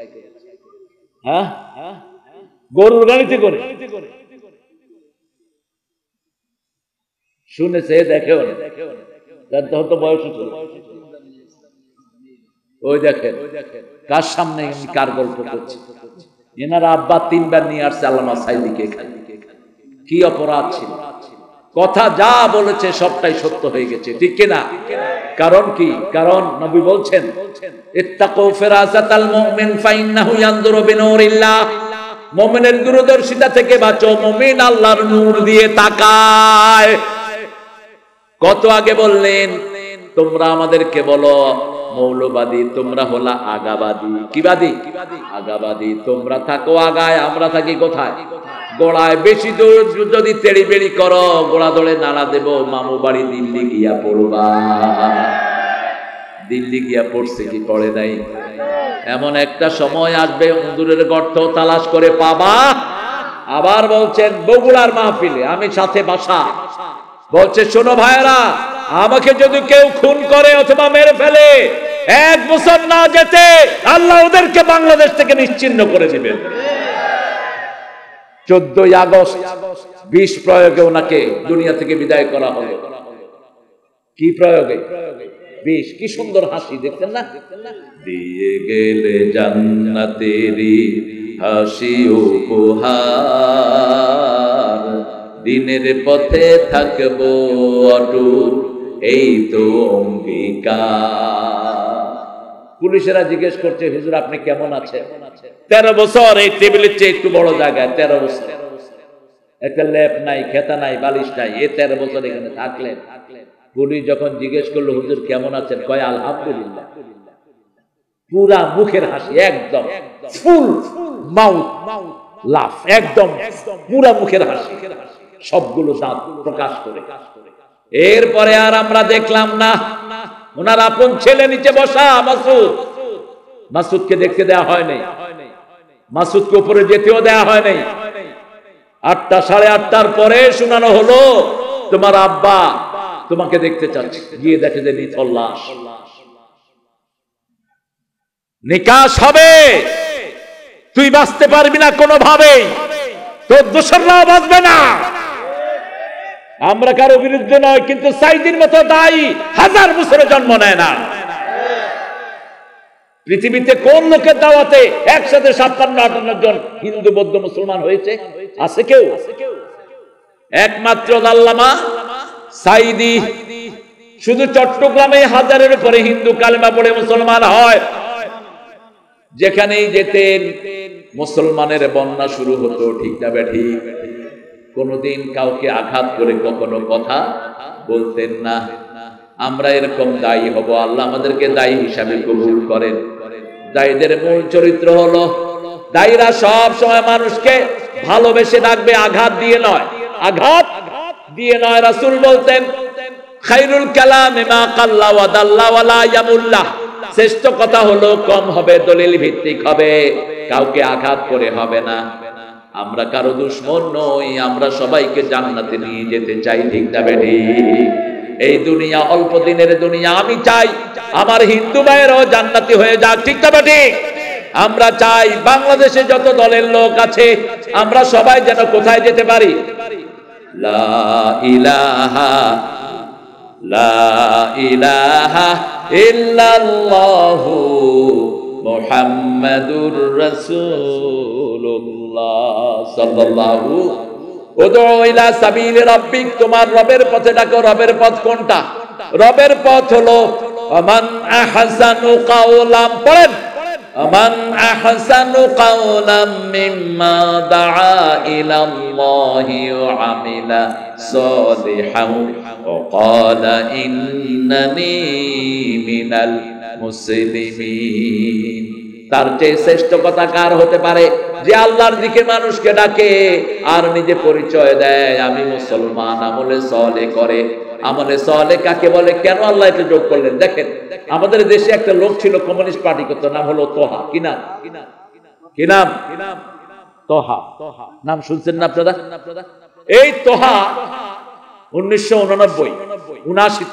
হ্যাঁ, গরুর গাড়িতে করে শুনেছে, দেখেও তখন তো বয়স ছিল। ওই দেখেন কার সামনে কার গল্প করছে। এনারা আব্বা 3 বার নিয়ে আসছে আল্লামা সাইদিকে এখানে। কি অপরাধ ছিল? কথা যা বলেছে সবটাই সত্য হয়ে গেছে, ঠিক কিনা? কারণ কি? কারণ নবী বলছেন, ইত্তাকু ফিরাসাতাল মুমিন ফাইন্নাহু ইয়ানজুরু বিনূরিল্লাহ। মুমিনের দূরদর্শিতা থেকে বাঁচো, মুমিন আল্লাহর নূর দিয়ে তাকায়। কত আগে বললেন, তোমরা আমাদেরকে বলো মৌলবাদী, তোমরা হলা আগাবাদী। কি বাদী? আগাবাদী। তোমরা থাকো আগায়, আমরা থাকি কোথায়? গোড়ায়। বেশি দূর যদি তেড়ি বেড়ি করো, গোড়া দৌড়ে নাড়া দেব, মামু বাড়ি দিল্লি গিয়া পড়বা। দিল্লি গিয়া পড়ছে কি পড়ে নাই? এমন একটা সময় আসবে হুজুরের গর্ত তালাশ করে পাবা। আবার বলছেন বগুড়ার মাহফিলে আমি সাথে বাসা, বলছে শোনো ভাইরা, আমাকে যদি কেউ খুন করে অথবা মেরে ফেলে, 1 বছর না যেতে আল্লাহ ওদেরকে বাংলাদেশ থেকে নিশ্চিহ্ন করে দিবেন। 14 আগস্ট বিষ প্রয়োগে ওনাকে দুনিয়া থেকে বিদায় করা হলো। কি প্রয়োগে? বিষ। কি সুন্দর হাসি, দেখছেন না? দিয়ে গেলে জান্নাতেরি হাসি উপহার, দিনের পথে থাকবো অটুট, এই তো অঙ্গীকার। পুলিশেরা জিজ্ঞেস করছে, হুজুর আপনি কেমন আছেন? 13 বছর এই টেবিলের চেয়ে একটু বড় জায়গায়, 13 বছর একটা লেপ নাই, খেতা নাই, বালিশ নাই, এই 13 বছর এখানে থাকলেন। পুলিশ যখন জিজ্ঞেস করলো হুজুর কেমন আছেন, কয় আলহামদুলিল্লাহ। পুরা মুখের হাসি, একদম ফুল মাউথ লাফ, একদম পুরা মুখের হাসি, সবগুলো দাঁত প্রকাশ করে। এরপরে আর আমরা দেখলাম না ওনার আপন ছেলে নিচে বসা মাসুদ, মাসুদকে দেখতে দেওয়া হয় নাই, মাসুদকে উপরে যেতেও দেওয়া হয় নাই। 8টা 8:30টার পরে শোনানো হলো তোমার আব্বা তোমাকে দেখতে চাচ্ছে। গিয়ে দেখে যে নিথর লাশ। নিকাশ হবে, তুই বাঁচতে পারবি না কোনোভাবেই, তোর দোসররাও বাঁচবে না। আমরা কারো বিরুদ্ধে নয়, কিন্তু সাইদির মতো দায়ী 1000 বছরে জন্ম নেয় না। পৃথিবীতে কোন লোকের দাওয়াতে একসাথে 57-58 জন হিন্দু বৌদ্ধ মুসলমান হয়েছে? আছে কেউ? একমাত্র আল্লামা সাইদি। শুধু চট্টগ্রামে 1000-এর উপরে হিন্দু কালেমা পড়ে মুসলমান হয়। যেখানেই যেতেন মুসলমানের বন্যা শুরু হতো, ঠিক না বেঠিক? কোনদিন কাউকে আঘাত করে কখনো কথা বলতেন না। আমরা এরকম দায়ী হব, আল্লাহ আমাদেরকে দায়ী হিসাবে কবুল করেন। দায়ীদের মূল চরিত্র হলো, দায়ীরা সব সময় মানুষকে ভালোবেসে ডাকবে, আঘাত দিয়ে নয়। আঘাত দিয়ে নয়। রাসূল বলতেন, খায়রুল কালামি মা কাল্লা ওয়া দাল্লা ওয়া লা ইয়ামুল্লাহ। শ্রেষ্ঠ কথা হলো কম হবে, দলিল ভিত্তিক হবে, কাউকে আঘাত করে হবে না। আমরা কারো দুশমন নই, আমরা সবাইকে জান্নাতে নিয়ে যেতে চাই, ঠিক না বেঠিক? এই দুনিয়া অল্প দিনের দুনিয়া। আমি চাই আমার হিন্দু ভাইয়েরাও জান্নাতি হয়ে যাক, ঠিক না বেঠিক? আমরা চাই বাংলাদেশে যত দলের লোক আছে আমরা সবাই যেন কোথায় যেতে পারি? লা ইলাহা ইল্লাল্লাহু মুহাম্মাদুর রাসূলুল্লাহ সাল্লাল্লাহু। উদউ ইলা সাবিলি রাব্বিক, তোমার রবের পথে ডাকো। রবের পথ কোনটা? রবের পথ হলো মান আহসানু কাওলাম, পড়েন, মান আহসানু কাওলাম মিম্মা দাআ ইলাল্লাহি ওয়া আমিলা সালিহান ওয়া ক্বালা ইন্নানি মিনাল মুসলিমিন। তার চেয়ে শ্রেষ্ঠ কথা কার হতে পারে যে আল্লাহর দিকে মানুষকে ডাকে আর নিজে পরিচয় দেয় আমি মুসলমান, আমলে সালেহ করে। আমলে সালেহ কাকে বলে? কেন আল্লাহ এটা যোগ করলেন? দেখেন, আমাদের দেশে একটা লোক ছিল, কমিউনিস্ট পার্টি করত, নাম হলো তোহা। কি নাম? কি নাম? তোহা। নাম শুনছেন না আপনারা? এই তোহা 1989-79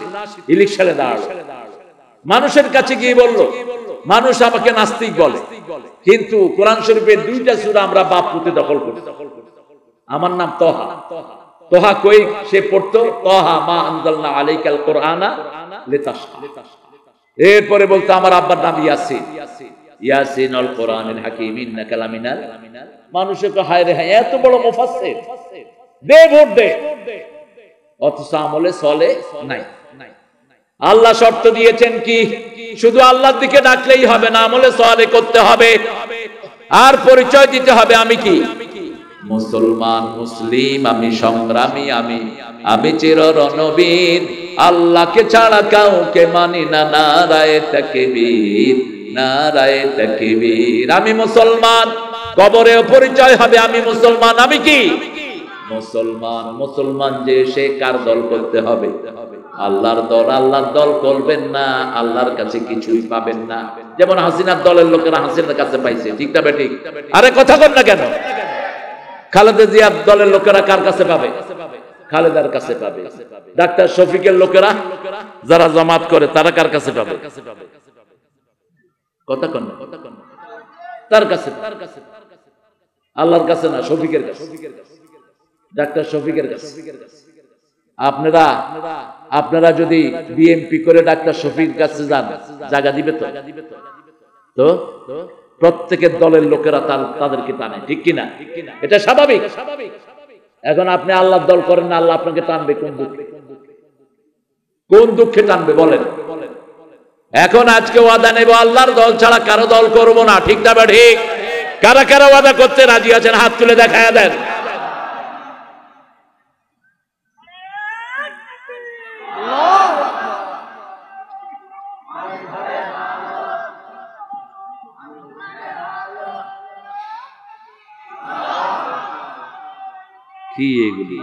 ইলেকশনে দাঁড়ালো। মানুষের কাছে গিয়ে বলল, মানুষ আমাকে নাস্তিক বলে, কিন্তু কোরআন শরীফের 2টা সূরা আমরা বাপ পুতে দখল করি। আমার নাম তহা। তহা কই সে পড়তো? তহা মা আনজালনা আলাইকাল কুরআনা লিতাশকা। এরপরে বলতো আমার আব্বার নাম ইয়াসিন, ইয়াসিনুল কুরআনিল হাকীম ইন্নাকা লামিনাল। মানুষের তো হায় রে হায়, এত বড় মুফাসসির, দে ভোট দে, অথচ আমলে চলে নাই। আল্লাহ শর্ত দিয়েছেন কি? শুধু আল্লাহর দিকে ডাকলেই হবে না, আমলে চলে করতে হবে, আর পরিচয় দিতে হবে আমি কি? মুসলমান, মুসলিম, আমি সংগ্রামী, আমি চির রণবীর, আল্লাহকে ছাড়া কাউকে মানি না, নারায়ে তাকবীর, নারায়ে তাকবীর। আমি মুসলমান, কবরেও পরিচয় হবে আমি মুসলমান। আমি কি? মুসলমান। মুসলমান যে সে কার দল করতে হবে? আল্লাহর দল। আল্লাহর দল করবেন না, আল্লাহর কাছে কিছুই পাবেন না। যেমন হাসিনার দলের লোকেরা হাসিনার কাছে পাইছে, ঠিক না বেঠিক? আরে কথা বল না কেন? খালেদা জিয়ার দলের লোকেরা কার কাছে পাবে? খালেদার কাছে পাবে। ডাক্তার শফিকের লোকেরা যারা জামাত করে তারা কার কাছে পাবে? কথা কন না, তার কাছে, আল্লাহর কাছে না, শফিকের কাছে, ডাক্তার শফিকের কাছে। আপনারা যদি বিএমপি করে ডাক্তার শফিকের কাছে যান, জায়গা দিবে তো? তো প্রত্যেকের দলের লোকেরা তাদেরকে টানে, ঠিক কিনা? এটা স্বাভাবিক। এখন আপনি আল্লাহর দল করেন না, আল্লাহ আপনাকে টানবে কোন দুঃখে? কোন দুঃখে টানবে বলেন? এখন আজকে ওয়াদা নেব, আল্লাহর দল ছাড়া কারো দল করব না, ঠিক না বা ঠিক? কারা কারা ওয়াদা করতে রাজি আছেন? হাত তুলে দেখায়া দেন। কি এগুলি?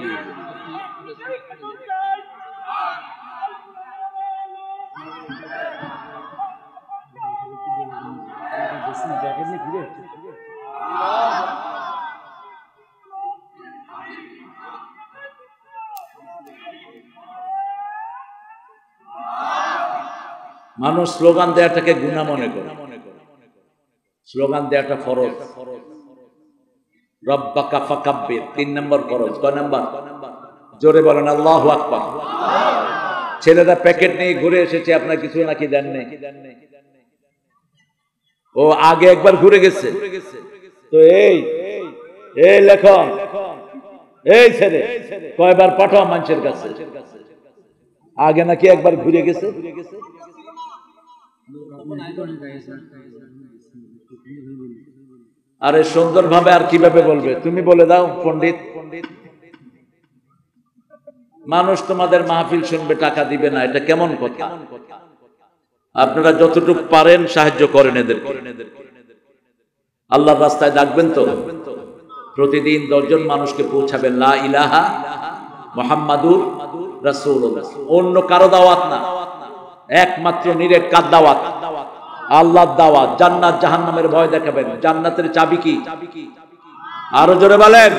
মানুষ স্লোগান দেওয়াটাকে গুনাহ মনে করে। স্লোগান দেওয়াটা ফরজ। রব্বাকা ফাকাব্বির 3 নম্বর ফরজ। কয় নাম্বার? জোরে বলেন আল্লাহু আকবার। ছেলেরা প্যাকেট নিয়ে ঘুরে এসেছে, আপনার কিছু নাকি দেন নাই? ও আগে একবার ঘুরে গেছে তো। এই লেখন, এই ছেলে কয়বার পাঠাও মানুষের কাছে? আগে নাকি একবার ঘুরে গেছে। আরে সুন্দরভাবে আর কিভাবে বলবে? তুমি বলে দাও পণ্ডিত। মানুষ তোমাদের মাহফিল শুনবে, টাকা দিবে না, এটা কেমন কথা? আপনারা যতটুকু পারেন সাহায্য করেন এদের। আল্লাহর রাস্তায় ডাকবেন তো, প্রতিদিন 10 জন মানুষকে পৌঁছাবেন লা ইলাহা মুহাম্মাদুর রাসূলুল্লাহ। অন্য কারো দাওয়াত না, একমাত্র নিরেট কার দাওয়াত? আল্লাহর দাওয়াত। জান্নাত জাহান্নামের ভয় দেখাবেন। জান্নাতের চাবি কি? আরো জোরে বলেন।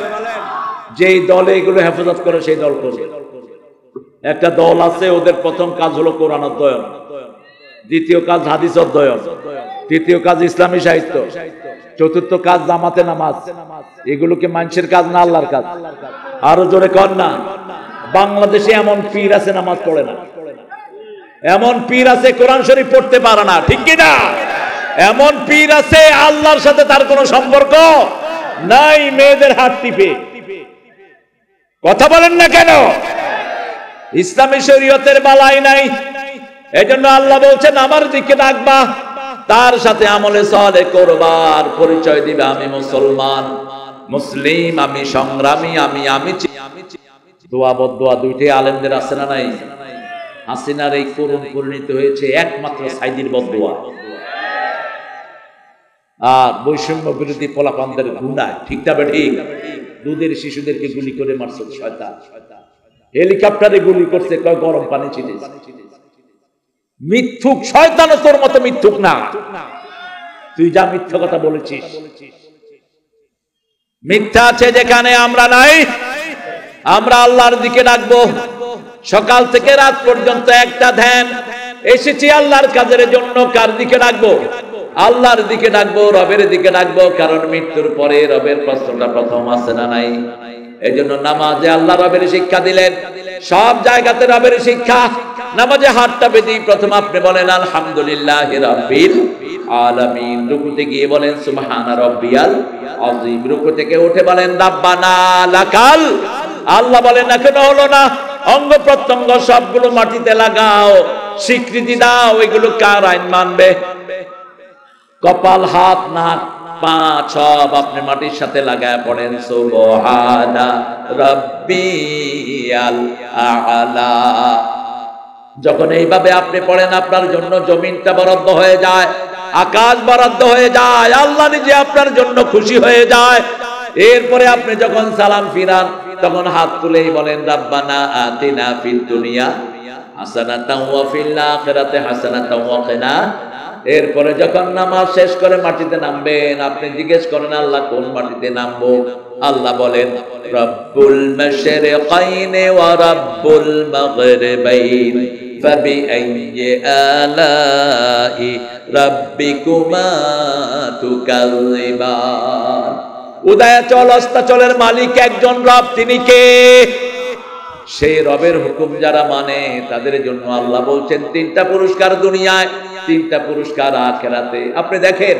যেই দলে এগুলো হেফাজত করে সেই দল করবে। একটা দল আছে, ওদের প্রথম কাজ হলো কোরআন অধ্যয়ন, দ্বিতীয় কাজ হাদিস অধ্যয়ন, তৃতীয় কাজ ইসলামী সাহিত্য, চতুর্থ কাজ জামাতে নামাজ। এগুলোকে মানুষের কাজ না আল্লাহর কাজ? আরো জোরে কর না। বাংলাদেশে এমন পীর আছে নামাজ পড়ে না, এমন পীর আছে কোরআন শরীফ পড়তে পারে না, ঠিক কি না? এমন পীর আছে আল্লাহর সাথে তার কোনো সম্পর্ক নাই, মেয়েদের হাত টিপে। কথা বলেন না কেন? ইসলামী শরীয়তের বালাই নাই। এজন্য আল্লাহ বলছেন আমার দিকে ডাকবা, তার সাথে আমলে সালেহ করবার, পরিচয় দিবে আমি মুসলমান, মুসলিম, আমি সংগ্রামী, আমি দোয়া বদদোয়া দুইটাই আলেমদের আছে না নাই? হাসিনার এই করুণ পরিণত হয়েছে একমাত্র সাইদির বদদোয়া আর বৈষম্য বিরোধী পোলাপানদের গুনায়, ঠিক না ঠিক? দুধের শিশুদেরকে গুলি করে মারছে শয়তান, হেলিকপ্টারে গুলি করছে, কয় গরম পানি ছিটেছে। মিথ্যুক শয়তানও তোর মতো মিথ্যুক না, তুই যা মিথ্যা কথা বলেছিস। মিথ্যা আছে যেখানে আমরা নাই। আমরা আল্লাহর দিকে ডাকবো, সকাল থেকে রাত পর্যন্ত একটা ধ্যান, এসেছি আল্লাহর কাজের জন্য। কার দিকে ডাকবো? আল্লাহর দিকে ডাকবো, রবের দিকে ডাকবো। কারণ মৃত্যুর পরে রবের প্রশ্নটা প্রথম আছে না নাই? এই জন্য নামাজে আল্লাহ রবের শিক্ষা দিলেন, সব জায়গাতে রবের শিক্ষা। নামাজে হাতটা বেঁধে প্রথম আপনি বলেন আলহামদুলিল্লাহি রাব্বিল আলামিন। রুকুতে গিয়ে বলেন সুবহানা রাব্বিয়াল আযীম। রুকু থেকে উঠে বলেন রাব্বানা লাকাল। আল্লাহ বলেন না কেন হলো না? অঙ্গ প্রত্যঙ্গ সবগুলো মাটিতে লাগাও, স্বীকৃতি দাও। এগুলো কার আইন মানবে? কপাল, হাত, নাক, পা সব আপনি মাটির সাথে লাগায় পড়েন সুবহানা রাব্বিয়াল আ'লা। যখন এইভাবে আপনি পড়েন, আপনার জন্য জমিনটা বরাদ্দ হয়ে যায়, আকাশ বরাদ্দ হয়ে যায়, আল্লাহ নিজে আপনার জন্য খুশি হয়ে যায়। এরপরে আপনি যখন সালাম ফিরান, তখন হাত তুলেই বলেন রাব্বানা আতিনা ফিদ দুনিয়া হাসানাতাও ওয়া ফিল আখিরাতি হাসানাতাও ওয়া কিনা। এরপরে যখন নামাজ শেষ করে মাটিতে নামবেন, আপনি জিজ্ঞেস করেন আল্লাহ কোন মাটিতে নামবো? আল্লাহ বলেন রব্বুল মাশরিকাইনি ওয়া রব্বুল মাগরিবাইন ফাবিআইয়ি আলাই রাব্বিকুমা তুকাযিবান। উদয়াচল অস্তাচলের মালিক একজন রব, তিনি কে? সেই রবের হুকুম যারা মানে তাদের জন্য আল্লাহ বলছেন তিনটা পুরস্কার দুনিয়ায়, তিনটা পুরস্কার আখিরাতে। আপনি দেখেন,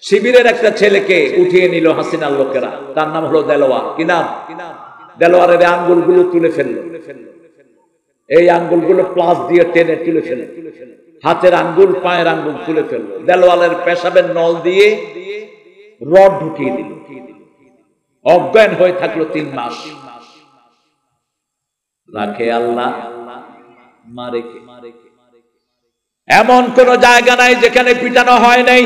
শিবিরের একটা ছেলেকে উঠিয়ে নিল হাসিনার লোকেরা, তার নাম হলো দেলোয়ার। কি নাম? দেলোয়ারের আঙ্গুলগুলো তুলে ফেললো, এই আঙ্গুলগুলো প্লাস দিয়ে টেনে তুলে ফেললো, হাতের আঙ্গুল, পায়ের আঙ্গুল তুলে ফেললো। দেলোয়ারের পেশাবের নল দিয়ে রড ঢুকিয়ে দিল, অজ্ঞান হয়ে থাকলো 3 মাস। রাখে আল্লাহ, মারে কে? এমন কোন জায়গা নাই যেখানে পিটানো হয় নাই।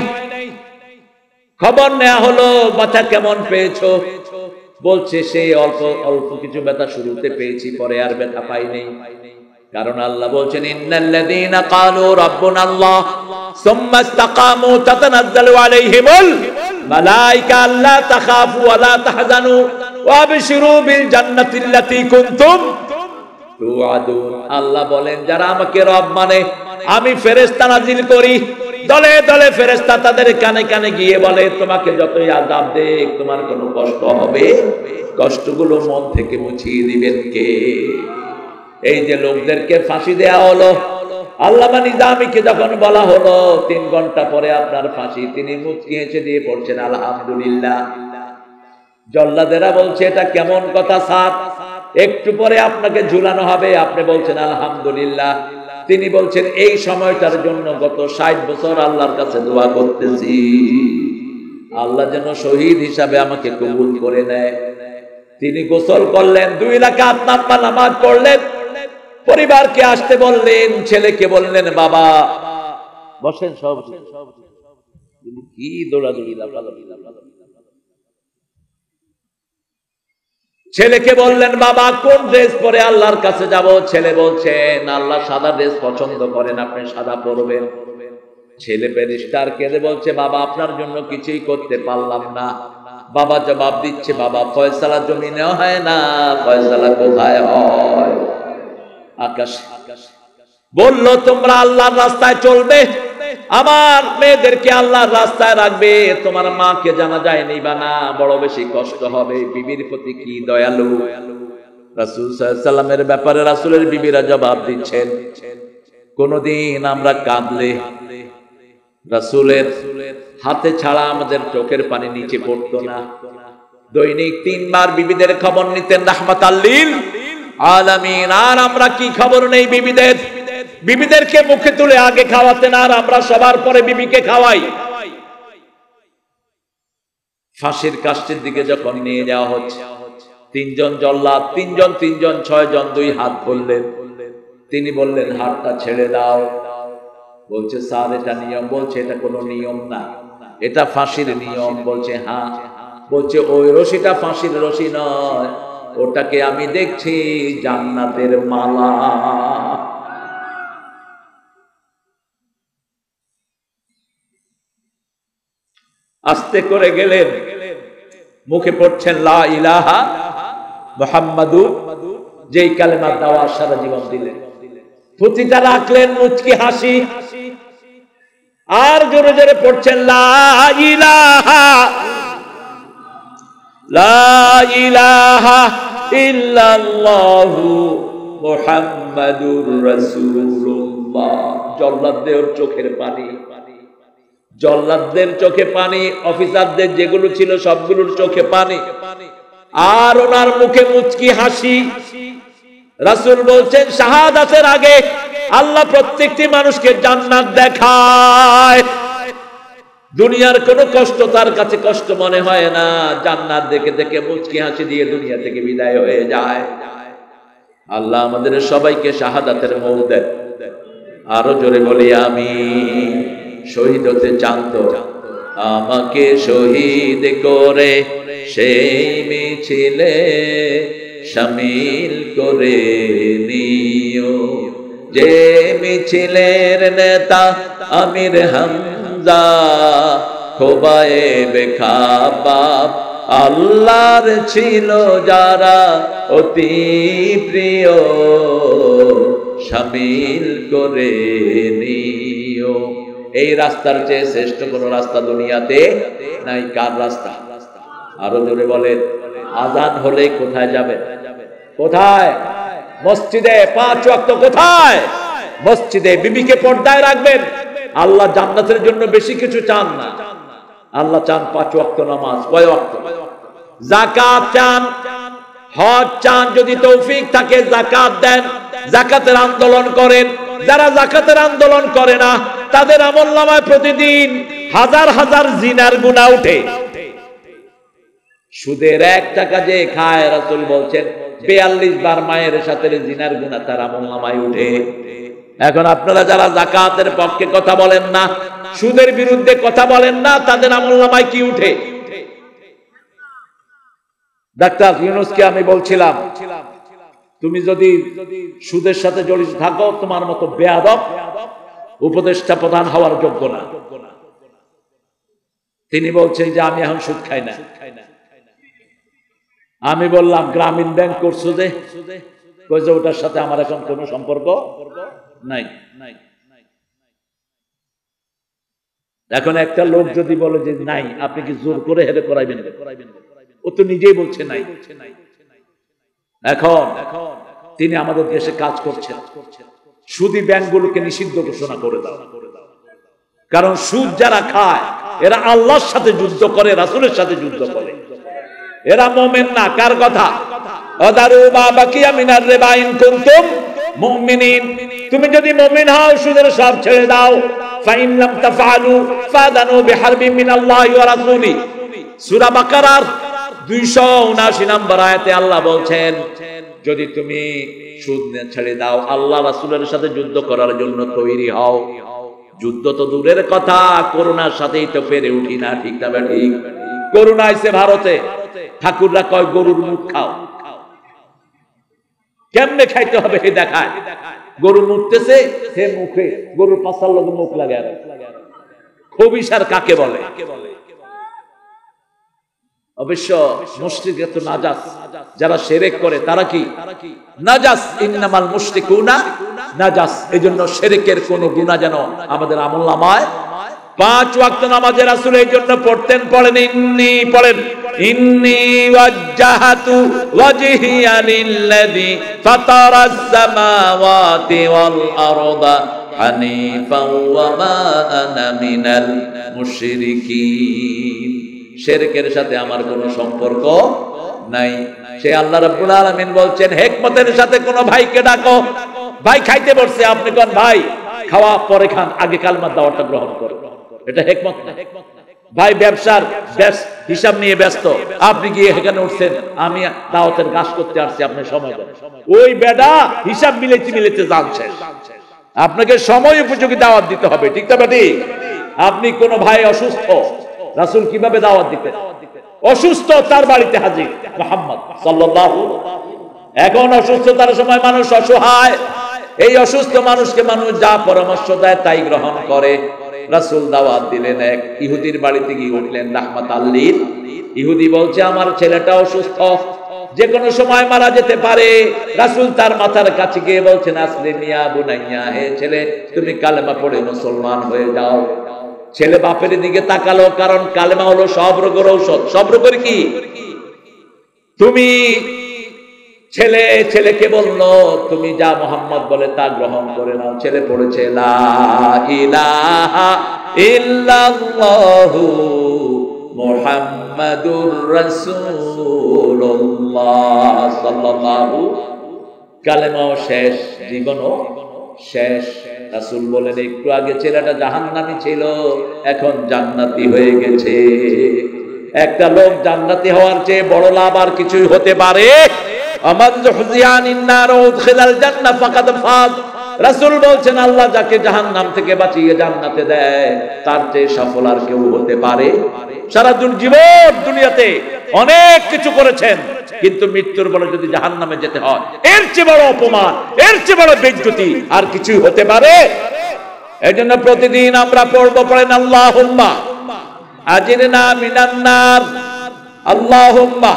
খবর নেওয়া হলো ব্যথা কেমন পেয়েছো? বলছে সেই অল্প অল্প কিছু ব্যথা শুরুতে পেয়েছি, পরে আর ব্যথা পাই নাই। কারণ আল্লাহ বলছেন ইন্নাল্লাযীনা ক্বালু রাব্বুনাল্লাহ সুম্মা ইসতাকামু তাতানাজ্জালু আলাইহিমুল মালায়েকা আল্লা তাখাফু ওয়া লা তাহজানু ওয়া আবশিরু বিল জান্নাতিল্লাতী কুনতুম তুআদুন। আল্লাহ বলেন যারা আমাকে রব মানে, আমি ফেরেশতা নাজিল করি, দলে দলে ফেরেশতা তাদের কানে কানে গিয়ে বলে তোমাকে যতই আযাব দেখ, তোমার কোনো কষ্ট হবে, কষ্টগুলো মন থেকে মুছিয়ে দিবেন কে? এই যে লোকদেরকে ফাঁসি দেয়া হলো, আল্লামা নিজামীকে যখন বলা হলো 3 ঘন্টা পরে আপনার ফাঁসি, তিনি মুচকি হেসে দিয়ে পড়ছেন আলহামদুলিল্লাহ। জল্লাদেরা বলছে এটা কেমন কথা স্যার, একটু পরে আপনাকে ঝুলানো হবে, আপনি বলছেন আলহামদুলিল্লাহ। তিনি বলছেন এই সময়টার জন্য গত 60 বছর আল্লাহর কাছে দোয়া করতেছি, আল্লাহ যেন শহীদ হিসাবে আমাকে কবুল করে নেয়। তিনি গোসল করলেন, 2 রাকাত নামাজ পড়লেন, পরিবারকে আসতে বললেন, ছেলেকে বললেন বাবা বসেন, সব কি দৌড়াদৌড়ি লাফালাফি। ছেলেকে বললেন বাবা কোন ড্রেস পরে আল্লাহর কাছে যাব? ছেলে বলছেন আল্লাহ সাদা ড্রেস পছন্দ করেন, আপনি সাদা পরবেন। ছেলে ফেরেশতার কেঁদে বলছে বাবা আপনার জন্য কিছুই করতে পারলাম না। বাবা জবাব দিচ্ছে বাবা ফয়সালা জমিনে হয় না, ফয়সালা কোথায় হয়? আকাশে। বলল তোমরা আল্লাহর রাস্তায় চলবে, আমার মেয়েদেরকে আল্লাহর রাস্তায় রাখবে, তোমার মাকে জানা যায় নিবা না, বড় বেশি কষ্ট হবে। বিবির প্রতি কি দয়ালু! রাসূল সাল্লাল্লাহু আলাইহি সাল্লামের ব্যাপারে রাসূলের বিবিরা জবাব দিচ্ছেন কোনদিন আমরা কাঁদলে রাসূলের হাতে ছাড়া আমাদের চোখের পানি নিচে পড়তো না। দৈনিক 3 বার বিবিদের খবর নিতেন রাহমাতাল লিল আলামিন। আর আমরা কি খবর নেই বিবিদের? বিবিদেরকে মুখে তুলে আগে খাওয়াতেন, আর আমরা সবার পরে বিবিকে খাওয়াই। ফাঁসির কাষ্ঠের দিকে যখন নিয়ে যাওয়া হচ্ছে, 3 জন জল্লাদ, 3 জন 6 জন 2 হাত ধরলেন। তিনি বললেন হাতটা ছেড়ে দাও। বলছে স্যার এটা নিয়ম। বলছে এটা কোনো নিয়ম না, এটা ফাঁসির নিয়ম। বলছে হ্যাঁ। বলছে ওই রশিটা ফাঁসির রশি নয়, ওটাকে আমি দেখছি জান্নাতের মালা। আস্তে করে গেলেন, মুখে পড়ছেন লা ইলাহা মুহাম্মাদুর, যেই কালেমার দাওয়াত সারা জীবন দিলেন। থুতিটা রাখলেন মুচকি হাসি, আর জোরে জোরে পড়ছেন লা ইলাহা ইল্লাল্লাহু মুহাম্মাদুর রাসূলুল্লাহ। জল্লাদদের চোখের পানি, জল্লাদদের চোখে পানি, অফিসারদের যেগুলো ছিল সবগুলোর চোখে পানি, আর ওনার মুখে মুচকি হাসি। রাসূল বলছেন শাহাদাতের আগে আল্লাহ প্রত্যেকটি মানুষকে জান্নাত দেখায়। দুনিয়ার কোনো কষ্ট তার কাছে কষ্ট মনে হয় না, জান্নাত দেখে দেখে মুচকি হাসি দিয়ে দুনিয়া থেকে বিদায় হয়ে যায়। আল্লাহ আমাদের সবাইকে শাহাদাতের মওত দেন। আরো জোরে বলি আমি। শহীদ হতে চান তো আমাকে শহীদ করে সেই মিছিলে শামিল করে নিও, যে মিছিলের নেতা আমির হামজা খোবায়েব খাবাব আল্লাহর ছিল যারা অতি প্রিয়, শামিল করে নিও। এই রাস্তার চেয়ে শ্রেষ্ঠ কোন রাস্তা দুনিয়াতে নাই। কার রাস্তা? আরো জোরে বলেন। আজান হলে কোথায় যাবে? কোথায়? মসজিদে। 5 ওয়াক্ত কোথায়? মসজিদে। বিবিকে পর্দায় রাখবেন। আল্লাহ জান্নাতের জন্য বেশি কিছু চান না, আল্লাহ চান 5 ওয়াক্ত নামাজ। কয় ওয়াক্ত? যাকাত চান, হজ চান, যদি তৌফিক থাকে যাকাত দেন, যাকাতের আন্দোলন করেন। যারা যাকাতের আন্দোলন করে না তাদের আমলনামায় প্রতিদিন হাজার হাজার জিনার গুনাহ ওঠে। সুদের 1 টাকা যে খায়, রাসূল বলছেন 42 বার মায়ের সাথে জিনার গুনাহ তার আমলনামায় ওঠে। এখন আপনারা যারা যাকাতের পক্ষে কথা বলেন না, সুদের বিরুদ্ধে কথা বলেন না, তাদের আমলনামায় কি উঠে? ডাক্তার ইউনূসকে আমি বলছিলাম, তুমি যদি সুদের সাথে জড়িত থাকো তোমার মতো বেয়াদব উপদেষ্টা প্রধান হওয়ার যোগ্য না। তিনি বলছেন যে আমি এখন সুদ খাই না। আমি বললাম গ্রামীণ ব্যাংক করছো যে? কইছে ওটার সাথে আমার এখন কোনো সম্পর্ক নাই। এখন একটা লোক যদি বলে যে নাই, আপনি কি জোর করে হেরে করাইবেন? ও তো নিজেই বলছে নাই। এখন তিনি আমাদের দেশে কাজ করছেন, সুদী ব্যাংকগুলোকে নিষিদ্ধ ঘোষণা করে দাও। কারণ সুদ যারা খায় এরা আল্লাহর সাথে যুদ্ধ করে, রাসূলের সাথে যুদ্ধ করে। এরা মুমিন না। কার কথা? আদারু মা বাকিয়া মিনার রিবা ইন কুনতুম মুমিনিন। তুমি যদি মুমিন হও সুদের সব ছেড়ে দাও। ফাইন লাম তাফআলু ফাদানু বিহারবিন মিনাল্লাহি ওয়া রাসূলি। সূরা বাকারার 279 নম্বর আয়াতে আল্লাহ বলছেন যদি তুমি সুদ ছেড়ে দাও, আল্লাহ রাসূলের সাথে যুদ্ধ করার জন্য তৈরি হও। যুদ্ধ তো দূরের কথা, করোনার সাথেই তো পেরে উঠি না। ঠিক না ঠিক? করোনা আইছে ভারতে, ঠাকুররা কয় গরুর মুখ খাও। কেমনে খাইতে হবে হে দেখায়। গরু মুখতেছে, হে মুখে গরুর পাছার লগে মুখ লাগায়। খবিসার কাকে বলে? অবশ্য মুশরিক তো নাজাস, যারা শিরক করে তারা কি নাজাস। ইন্নামাল মুশরিকুনা নাজাস। এজন্য শিরকের কোন গুনাহ যেন আমাদের আমলনামায়। 5 ওয়াক্ত নামাজে রাসূল এই জন্য পড়তেন, পড়েন ইন্নী ওয়াজ্জাহাতু ওয়াজহিয়া লিল্লাযী ফাতারাস সামাওয়াতি ওয়াল আরদা হানিফাও ওয়া মা আনা মিনাল মুশরিকিন। শিরকের সাথে আমার কোনো সম্পর্ক নাই। সে আল্লাহ রাব্বুল আলামিন বলছেন হিকমতের সাথে কোন ভাইকে ডাকো। ভাই খাইতে বসছে, আপনি কোন ভাই খাওয়া পরে খান, আগে কালমার দাওয়াতটা গ্রহণ করো। এটা হিকমত না। ভাই ব্যবসার হিসাব নিয়ে ব্যস্ত, আপনি গিয়ে এখানে উঠছেন, আমি দাওয়াতের কাজ করতে আসছি, আপনি সময় দেন। ওই বেডা হিসাব মিলেতে জানছে। আপনাকে সময় উপযোগী দাওয়াত দিতে হবে। ঠিক না ঠিক? আপনি কোন ভাই অসুস্থ, রাসূল কিভাবে দাওয়াত দিতেন? অসুস্থ, তার বাড়িতে হাজির মুহাম্মদ সাল্লাল্লাহু। এখন অসুস্থতার সময় মানুষ অসহায়, এই অসুস্থ মানুষকে মানুষ যা পরামর্শ দেয় তাই গ্রহণ করে। রাসূল দাওয়াত দিলেন, এক ইহুদির বাড়িতে গিয়ে উঠলেন রাহমাতাল লিল। ইহুদি বলছে আমার ছেলেটা অসুস্থ, যে কোনো সময় মারা যেতে পারে। রাসূল তার মাথার কাছে গিয়ে বলছেন, আসলিম ইয়া বুনাইয়া, হে ছেলে তুমি কালেমা পড়ে মুসলমান হয়ে যাও। ছেলে বাপের দিকে তাকালো, কারণ কালেমা হলো সব রোগের ঔষধ। সব রোগের কি? তুমি ছেলে ছেলেকে বললো তুমি যা মুহাম্মদ বলে তা গ্রহণ করে নাও। ছেলে পড়েছে লা ইলাহা ইল্লাল্লাহু মুহাম্মাদুর রাসূলুল্লাহ সাল্লাল্লাহু। কালেমাও শেষ, জীবনও শেষ। রাসূল বলেন একটু আগে ছেলেটা জাহান্নামী ছিল, এখন জান্নাতি হয়ে গেছে। একটা লোক জান্নাতি হওয়ার চেয়ে বড় লাভ আর কিছুই হতে পারে? আমান যুহজিয়ানিন নার উদখিলাল জান্নাহ ফাকাদ ফাজ। রাসূল বলছেন আল্লাহ যাকে জাহান্নাম থেকে বাঁচিয়ে জান্নাতে দেয় তার চেয়ে সফল আর কেউ হতে পারে? সারা জীবন দুনিয়াতে অনেক কিছু করেছেন, কিন্তু মৃত্যুর পরে যদি জাহান্নামে যেতে হয়, এর চেয়ে বড় অপমান, এর চেয়ে বড় বেইজ্জতি আর কিছুই হতে পারে? এজন্য প্রতিদিন আমরা পড়বো, পড়েন আল্লাহুম্মা আজিরনা মিনান নার, আল্লাহুম্মা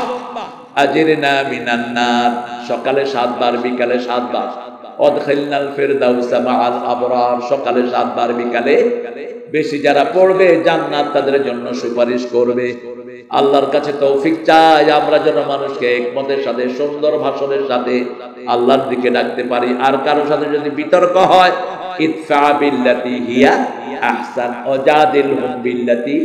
আজিরনা মিনান নার। সকালে 7 বার, বিকালে 7 বার। অদখিলনাল ফিরদাউসা মাআল আবরার, সকালে 7 বার, বিকালে। বেশি যারা পড়বে জান্নাত তাদের জন্য সুপারিশ করবে। আল্লাহর কাছে তৌফিক চাই আমরা যেন মানুষকে হিকমতের সাথে, সুন্দর ভাষণের সাথে আল্লাহর দিকে ডাকতে পারি। আর কারোর সাথে যদি বিতর্ক হয়, ইদফা বিল্লাতি হিয়া আহসান ওয়াজাদিলহুম বিল্লাতি